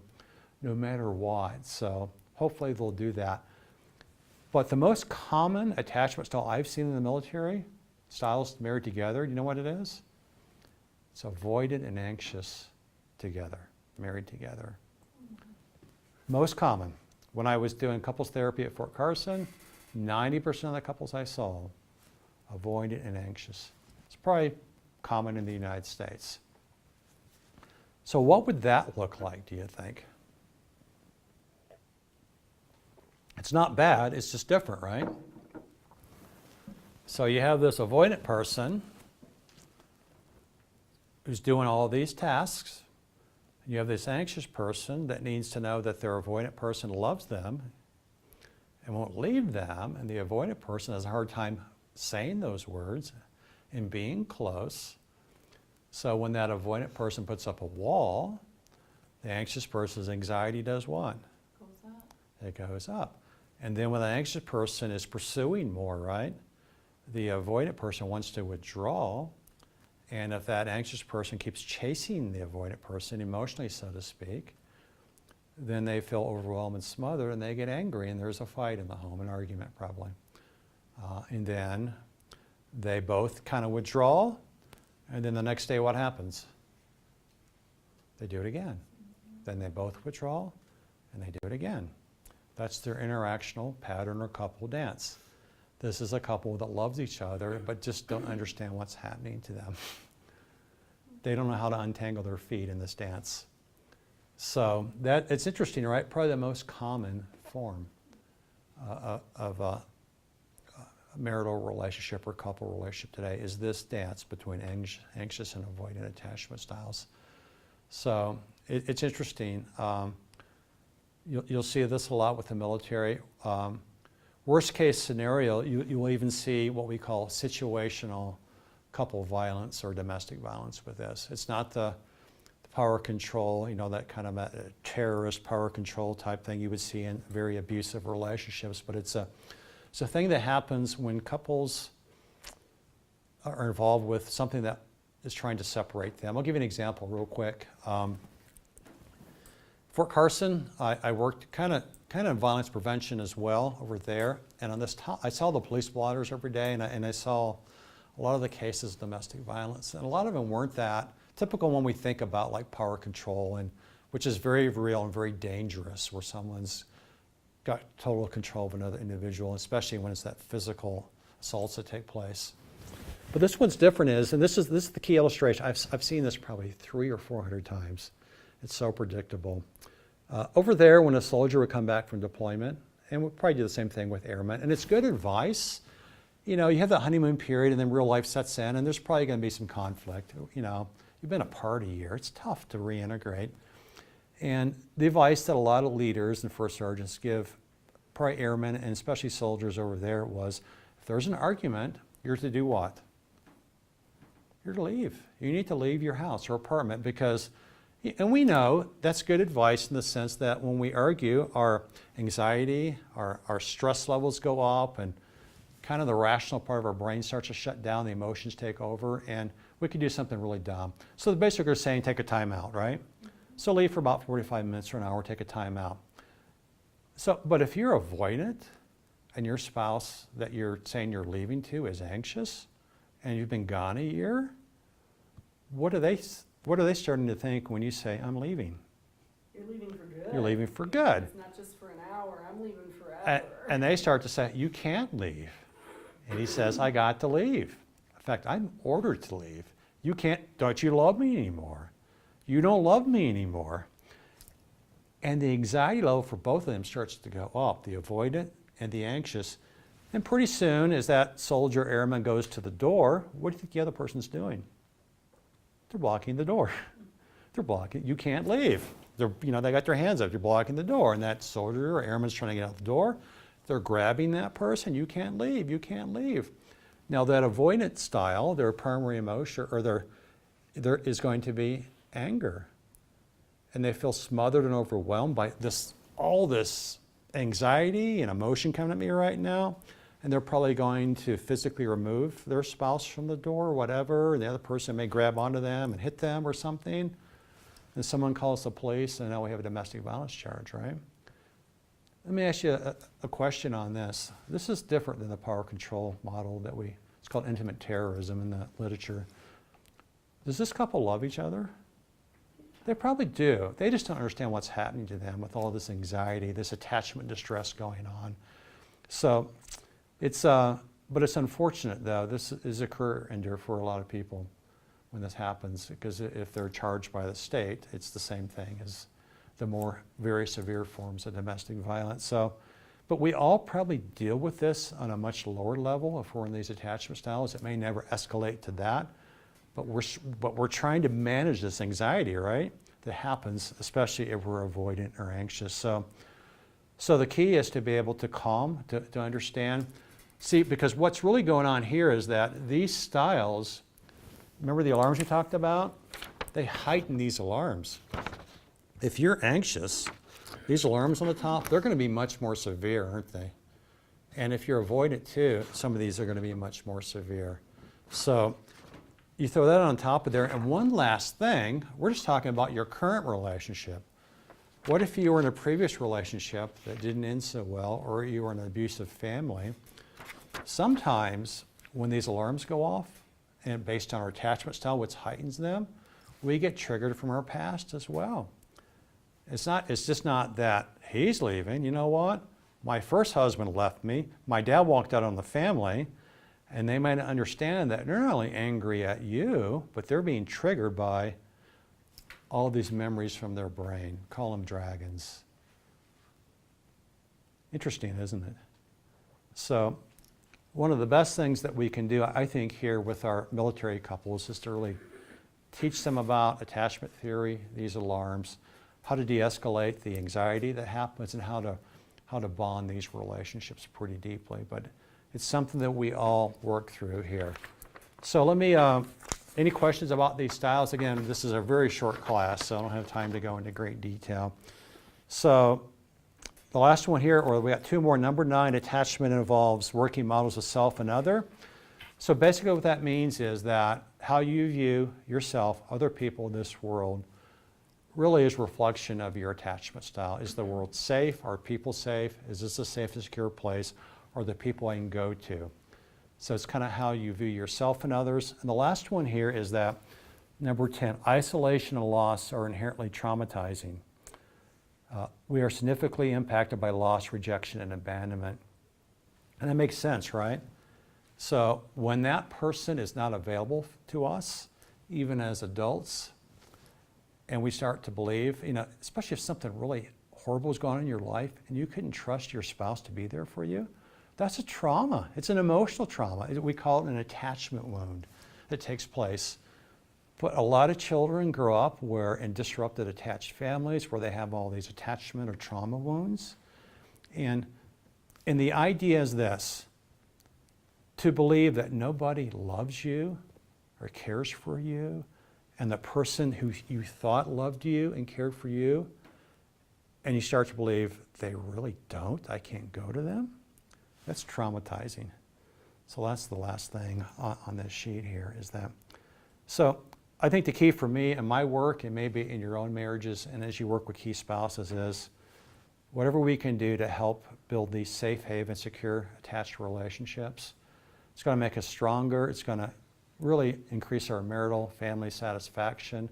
S1: no matter what. So hopefully they'll do that. But the most common attachment style I've seen in the military, styles married together, you know what it is? It's avoidant and anxious together, married together. Most common. When I was doing couples therapy at Fort Carson, 90% of the couples I saw, avoidant and anxious. It's probably common in the United States. So what would that look like, do you think? It's not bad, it's just different, right? So you have this avoidant person who's doing all these tasks. You have this anxious person that needs to know that their avoidant person loves them and won't leave them, and the avoidant person has a hard time saying those words and being close. So when that avoidant person puts up a wall, the anxious person's anxiety does what?
S4: Goes up.
S1: It goes up. And then when the anxious person is pursuing more, right, the avoidant person wants to withdraw. And if that anxious person keeps chasing the avoidant person emotionally, so to speak, then they feel overwhelmed and smothered and they get angry and there's a fight in the home, an argument probably. And then they both kind of withdraw, and then the next day what happens? They do it again. Then they both withdraw and they do it again. That's their interactional pattern or couple dance. This is a couple that loves each other but just don't understand what's happening to them. They don't know how to untangle their feet in this dance. So it's interesting, right? Probably the most common form of a marital relationship or couple relationship today is this dance between anxious and avoidant attachment styles. So it's interesting. You'll see this a lot with the military. Worst case scenario, you'll even see what we call situational couple violence or domestic violence with this. It's not the power control, that kind of a terrorist power control type thing you would see in very abusive relationships, but it's a thing that happens when couples are involved with something that is trying to separate them. I'll give you an example real quick. Fort Carson, I worked kind of in violence prevention as well over there, and on this I saw the police blotters every day, and I saw a lot of the cases of domestic violence, and a lot of them weren't that typical when we think about like power control, and which is very real and very dangerous, where someone's got total control of another individual, especially when it's that physical assaults that take place. But this one's different and this is the key illustration. I've seen this probably 300 or 400 times. It's so predictable. Over there, when a soldier would come back from deployment, and we'll probably do the same thing with airmen, and it's good advice. You have that honeymoon period, and then real life sets in, and there's probably going to be some conflict. You've been apart a year. It's tough to reintegrate. And the advice that a lot of leaders and first sergeants give probably airmen and especially soldiers over there was, if there's an argument, you're to do what? You're to leave. You need to leave your house or apartment because, and we know that's good advice in the sense that when we argue, our anxiety, our stress levels go up, and kind of the rational part of our brain starts to shut down, the emotions take over, and we could do something really dumb. So basically they're saying take a time out, right? So leave for about 45 minutes or an hour, take a time out. So, but if you're avoidant and your spouse that you're saying you're leaving to is anxious and you've been gone a year, what are they starting to think when you say, I'm leaving?
S3: You're leaving for good.
S1: You're leaving for good.
S3: It's not just for an hour, I'm leaving forever.
S1: And they start to say, you can't leave. And he says, I got to leave. In fact, I'm ordered to leave. You can't, don't you love me anymore? You don't love me anymore. And the anxiety level for both of them starts to go up, the avoidant and the anxious. And pretty soon, as that soldier airman goes to the door, what do you think the other person's doing? They're blocking the door. They're blocking, you can't leave. They got their hands up, you're blocking the door. And that soldier or airman's trying to get out the door. They're grabbing that person, you can't leave, you can't leave. Now that avoidant style, their primary emotion, or there is going to be anger. And they feel smothered and overwhelmed by all this anxiety and emotion coming at me right now. And they're probably going to physically remove their spouse from the door or whatever. And the other person may grab onto them and hit them or something. And someone calls the police, and now we have a domestic violence charge, right? Let me ask you a question on this. This is different than the power control model it's called intimate terrorism in the literature. Does this couple love each other? They probably do. They just don't understand what's happening to them with all this anxiety, this attachment distress going on. So but it's unfortunate though. This is a career ender for a lot of people when this happens, because if they're charged by the state, it's the same thing as the more very severe forms of domestic violence. So, but we all probably deal with this on a much lower level if we're in these attachment styles. It may never escalate to that, but we're trying to manage this anxiety, right? That happens, especially if we're avoidant or anxious. So the key is to be able to calm, to understand. See, because what's really going on here is that these styles, remember the alarms we talked about? They heighten these alarms. If you're anxious, these alarms on the top, they're going to be much more severe, aren't they? And if you're avoidant too, some of these are going to be much more severe. So you throw that on top of there. And one last thing, we're just talking about your current relationship. What if you were in a previous relationship that didn't end so well, or you were in an abusive family? Sometimes when these alarms go off, and based on our attachment style, which heightens them, we get triggered from our past as well. It's just not that he's leaving. You know what? My first husband left me. My dad walked out on the family. And they might not understand that they're not only angry at you, but they're being triggered by all these memories from their brain. Call them dragons. Interesting, isn't it? So one of the best things that we can do, I think, here with our military couples is to really teach them about attachment theory, these alarms, how to de-escalate the anxiety that happens, and how to bond these relationships pretty deeply. But it's something that we all work through here. So let me, any questions about these styles? Again, this is a very short class, so I don't have time to go into great detail. So the last one here, or we got two more. Number 9, attachment involves working models of self and other. So basically what that means is that how you view yourself, other people in this world, really is a reflection of your attachment style. Is the world safe? Are people safe? Is this a safe and secure place? Or the people I can go to? So it's kind of how you view yourself and others. And the last one here is that, number 10, isolation and loss are inherently traumatizing. We are significantly impacted by loss, rejection, and abandonment. And that makes sense, right? So when that person is not available to us, even as adults, and we start to believe, especially if something really horrible is going on in your life and you couldn't trust your spouse to be there for you, that's a trauma. It's an emotional trauma. We call it an attachment wound that takes place. But a lot of children grow up in disrupted attached families where they have all these attachment or trauma wounds. And the idea is this: to believe that nobody loves you or cares for you, and the person who you thought loved you and cared for you, and you start to believe they really don't, I can't go to them. That's traumatizing. So that's the last thing on this sheet here is that. So I think the key for me in my work, and maybe in your own marriages, and as you work with key spouses, is whatever we can do to help build these safe haven, secure, attached relationships. It's going to make us stronger. It's going to really increase our marital family satisfaction.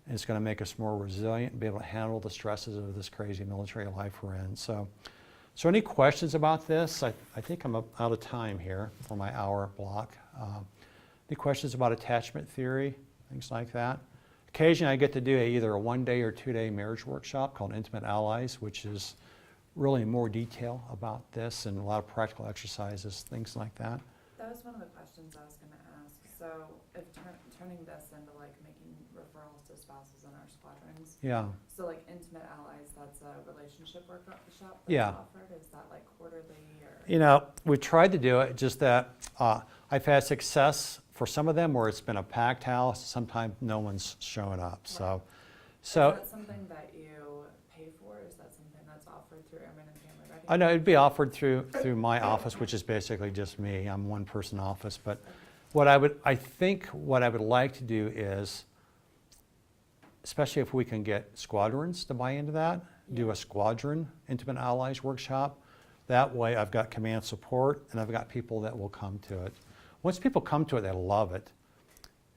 S1: And it's going to make us more resilient and be able to handle the stresses of this crazy military life we're in. So any questions about this? I think I'm out of time here for my hour block. Any questions about attachment theory, things like that? Occasionally I get to do either a 1-day or 2-day marriage workshop called Intimate Allies, which is really more detail about this and a lot of practical exercises, things like that.
S4: That was one of the questions I was going to ask. So if turning this into like making referrals to spouses in our squadrons.
S1: Yeah.
S4: So like Intimate Allies, that's a relationship workshop that's
S1: Yeah.
S4: offered. Is that like quarterly or?
S1: We tried to do it, just that I've had success for some of them where it's been a packed house. Sometimes no one's showing up.
S4: Right.
S1: So
S4: Is that something that you pay for? Is that something that's offered through Airmen and Family Ready?
S1: I know it'd be offered through my office, which is basically just me. I'm one person office. But I think what I would like to do is, especially if we can get squadrons to buy into that, do a squadron Intimate Allies workshop. That way I've got command support and I've got people that will come to it. Once people come to it, they love it.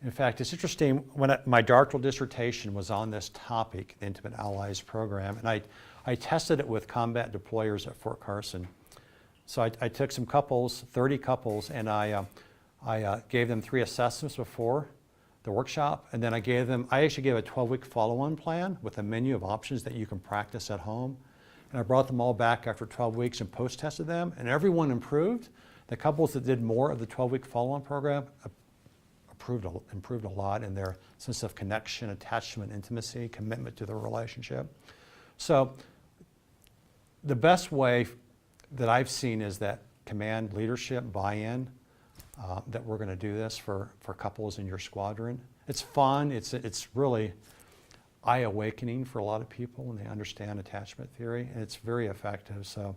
S1: In fact, it's interesting, when my doctoral dissertation was on this topic, the Intimate Allies program, and I tested it with combat deployers at Fort Carson. So I took some couples, 30 couples, and I gave them 3 assessments before the workshop, and then I actually gave a 12-week follow-on plan with a menu of options that you can practice at home. And I brought them all back after 12 weeks and post-tested them, and everyone improved. The couples that did more of the 12-week follow-on program improved a lot in their sense of connection, attachment, intimacy, commitment to the relationship. So the best way that I've seen is that command leadership buy-in, that we're going to do this for couples in your squadron. It's fun. It's really eye-awakening for a lot of people when they understand attachment theory, and it's very effective. So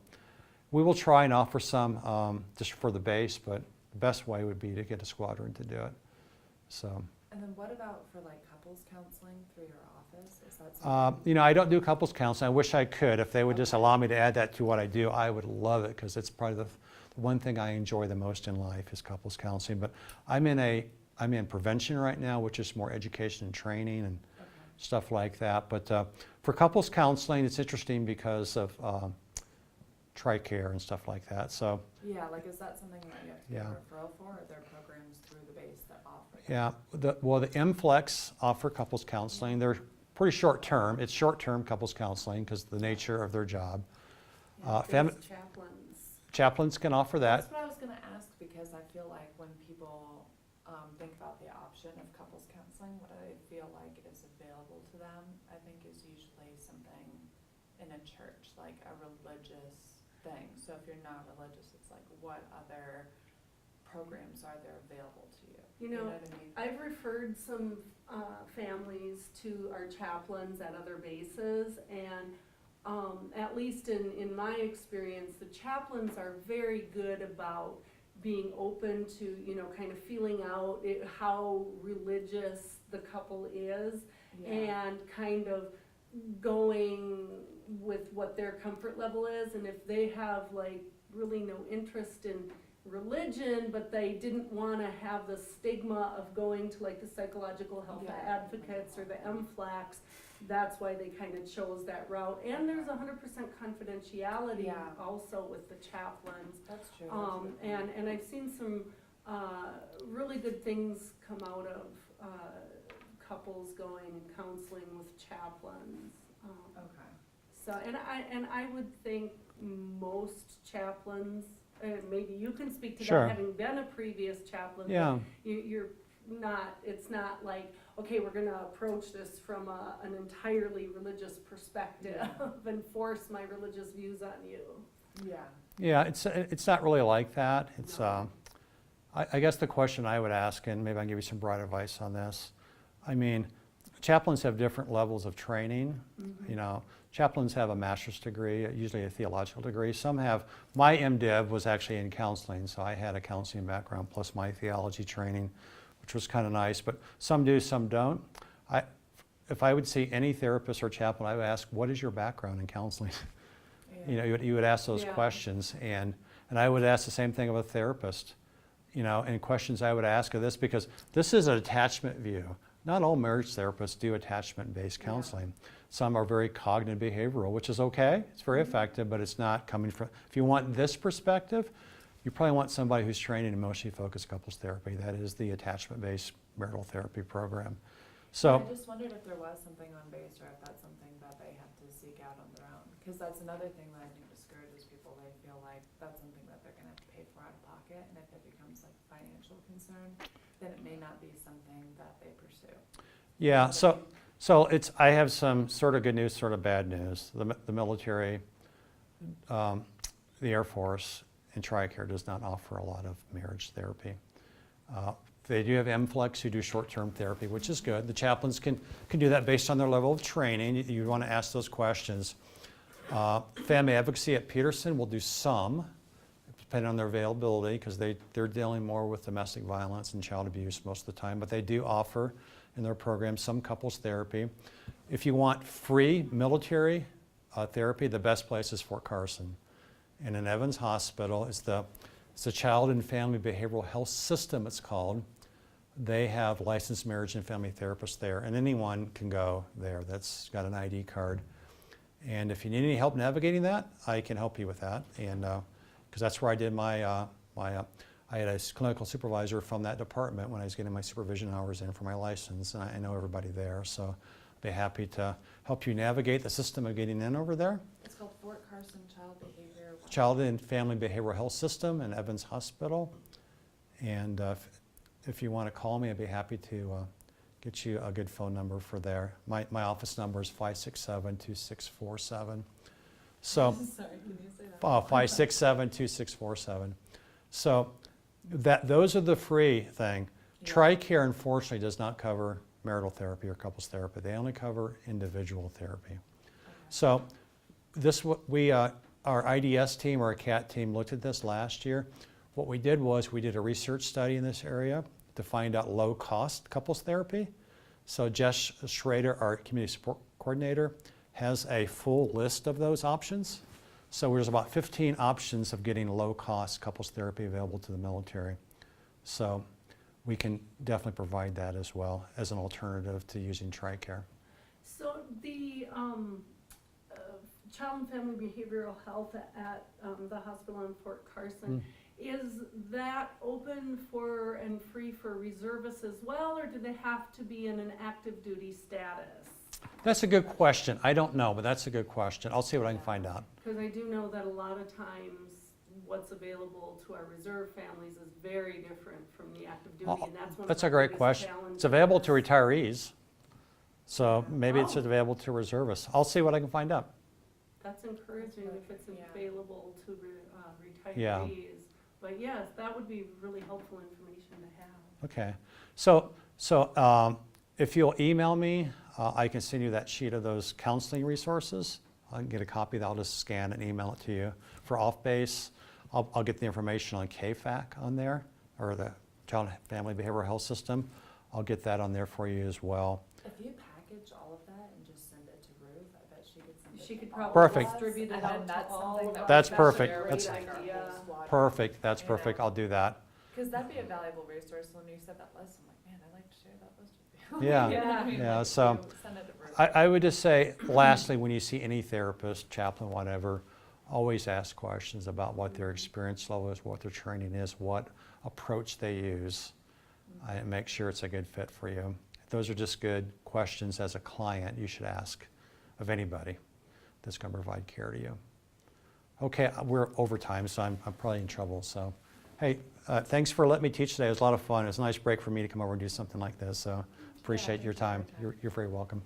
S1: we will try and offer some just for the base, but the best way would be to get a squadron to do it. So.
S4: And then what about for like couples counseling through your office? Is that something?
S1: I don't do couples counseling. I wish I could. If they would just allow me to add that to what I do, I would love it, because it's probably the one thing I enjoy the most in life is couples counseling. But I'm in prevention right now, which is more education and training, and stuff like that. But for couples counseling, it's interesting because of TRICARE and stuff like that. So
S4: Yeah, like is that something that you have to get
S1: Yeah.
S4: a referral for, or are there programs through the base that offer that?
S1: yeah, the MFLEX offer couples counseling. They're pretty short term. It's short term couples counseling because of the nature of their job.
S3: There's chaplains.
S1: Chaplains can offer that.
S4: That's what I was gonna ask, because I feel like when people think about the option of couples counseling, what I feel like is available to them, I think is usually something in a church, like a religious thing. So if you're not religious, it's like, what other programs are there available to you?
S3: You know,
S4: what I mean?
S3: I've referred some families to our chaplains at other bases, and at least in my experience, the chaplains are very good about being open to, you know, kind of feeling out how religious the couple is,
S4: Yeah.
S3: and kind of going with what their comfort level is. And if they have like really no interest in religion, but they didn't want to have the stigma of going to like the psychological health
S4: Yeah.
S3: advocates or the MFLACs, that's why they kind of chose that route. And there's 100% confidentiality
S4: Yeah.
S3: also with the chaplains.
S4: That's true.
S3: And I've seen some really good things come out of couples going and counseling with chaplains.
S4: Okay.
S3: So, and I would think most chaplains, maybe you can speak to
S1: Sure.
S3: that, having been a previous chaplain. but
S1: Yeah.
S3: You're not, it's not like, okay, we're gonna approach this from an entirely religious perspective and force my religious views on you.
S4: Yeah.
S1: Yeah, it's not really like that. It's
S3: No.
S1: I guess the question I would ask, and maybe I can give you some broad advice on this. I mean, chaplains have different levels of training.
S3: Mhm.
S1: You know, chaplains have a master's degree, usually a theological degree. Some have. My MDiv was actually in counseling, so I had a counseling background plus my theology training, which was kind of nice. But some do, some don't. If I would see any therapist or chaplain, I would ask, "What is your background in counseling?"
S4: Yeah.
S1: You know, you would ask those
S3: Yeah.
S1: questions, and I would ask the same thing of a therapist, you know, and questions I would ask of this, because this is an attachment view. Not all marriage therapists do attachment-based
S4: Yeah.
S1: counseling. Some are very cognitive behavioral, which is okay, it's very effective, but it's not coming from, if you want this perspective, you probably want somebody who's trained in emotionally focused couples therapy. That is the attachment-based marital therapy program. So,
S4: I just wondered if there was something on base, or if that's something that they have to seek out on their own. Because that's another thing that I think discourages people. They feel like that's something that they're gonna have to pay for out of pocket, and if it becomes like a financial concern, then it may not be something that they pursue.
S1: yeah, so I have some sort of good news, sort of bad news. The military, the Air Force, and TRICARE does not offer a lot of marriage therapy. They do have MFLEX who do short-term therapy, which is good. The chaplains can do that based on their level of training. You want to ask those questions. Family advocacy at Peterson will do some, depending on their availability, because they're dealing more with domestic violence and child abuse most of the time. But they do offer in their program some couples therapy. If you want free military therapy, the best place is Fort Carson. And in Evans Hospital, it's the Child and Family Behavioral Health System, it's called. They have licensed marriage and family therapists there, and anyone can go there that's got an ID card. And if you need any help navigating that, I can help you with that. And because that's where I did I had a clinical supervisor from that department when I was getting my supervision hours in for my license, and I know everybody there, so I'd be happy to help you navigate the system of getting in over there.
S4: It's called Fort Carson Child Behavior.
S1: Child and Family Behavioral Health System in Evans Hospital. And if you want to call me, I'd be happy to get you a good phone number for there. My office number is 567-2647. So,
S4: Sorry, can you say that?
S1: 567-2647. So those are the free thing.
S4: Yeah.
S1: TRICARE, unfortunately, does not cover marital therapy or couples therapy. They only cover individual therapy.
S4: Okay.
S1: So our IDS team, or our CAT team, looked at this last year. What we did was we did a research study in this area to find out low-cost couples therapy. So Jess Schriever, our community support coordinator, has a full list of those options. So there's about 15 options of getting low-cost couples therapy available to the military. So we can definitely provide that as well as an alternative to using TRICARE.
S3: So the Child and Family Behavioral Health at the hospital in Fort Carson, is that open for and free for reservists as well, or do they have to be in an active duty status?
S1: That's a good question. I don't know, but that's a good question. I'll see what I can find out.
S3: Because I do know that a lot of times what's available to our reserve families is very different from the active duty, and that's one
S1: That's
S3: of
S1: a
S3: our
S1: great
S3: biggest
S1: question.
S3: challenges.
S1: It's available to retirees, so maybe it's
S3: Oh.
S1: available to reservists. I'll see what I can find out.
S3: That's encouraging if it's
S4: Yeah.
S3: available to retirees.
S1: Yeah.
S3: But yes, that would be really helpful information to have.
S1: Okay. If you'll email me, I can send you that sheet of those counseling resources. I can get a copy that I'll just scan and email it to you. For off-base, I'll get the information on KFAC on there, or the Child and Family Behavioral Health System. I'll get that on there for you as well.
S4: If you package all of that and just send it to Ruth, I bet she could send it
S3: She
S4: to
S3: could
S4: all of
S3: probably
S1: Perfect.
S4: us,
S3: distribute it
S4: and
S3: out
S4: then
S3: to
S4: that's
S3: all
S4: something
S3: of
S4: that
S3: us.
S4: we
S1: That's
S4: can
S1: perfect.
S4: share with,
S3: That's
S4: like,
S3: a
S4: our
S3: great
S4: whole
S3: idea.
S4: squad.
S1: Perfect, that's
S4: You
S1: perfect.
S4: know?
S1: I'll do that.
S4: Because that'd be a valuable resource. When you said that list, I'm like, man, I'd like to share that list with you.
S1: Yeah.
S4: You know what I mean?
S1: Yeah,
S4: Like,
S1: so
S4: you send it to Ruth.
S1: I would just say, lastly, when you see any therapist, chaplain, whatever, always ask questions about what their experience level is, what their training is, what approach they use, and make sure it's a good fit for you. Those are just good questions as a client you should ask of anybody that's going to provide care to you. Okay, we're over time, so I'm probably in trouble. So, hey, thanks for letting me teach today. It was a lot of fun. It was a nice break for me to come over and do something like this. So, appreciate
S4: thank
S1: your
S4: you for your
S1: time.
S4: time.
S1: You're very welcome.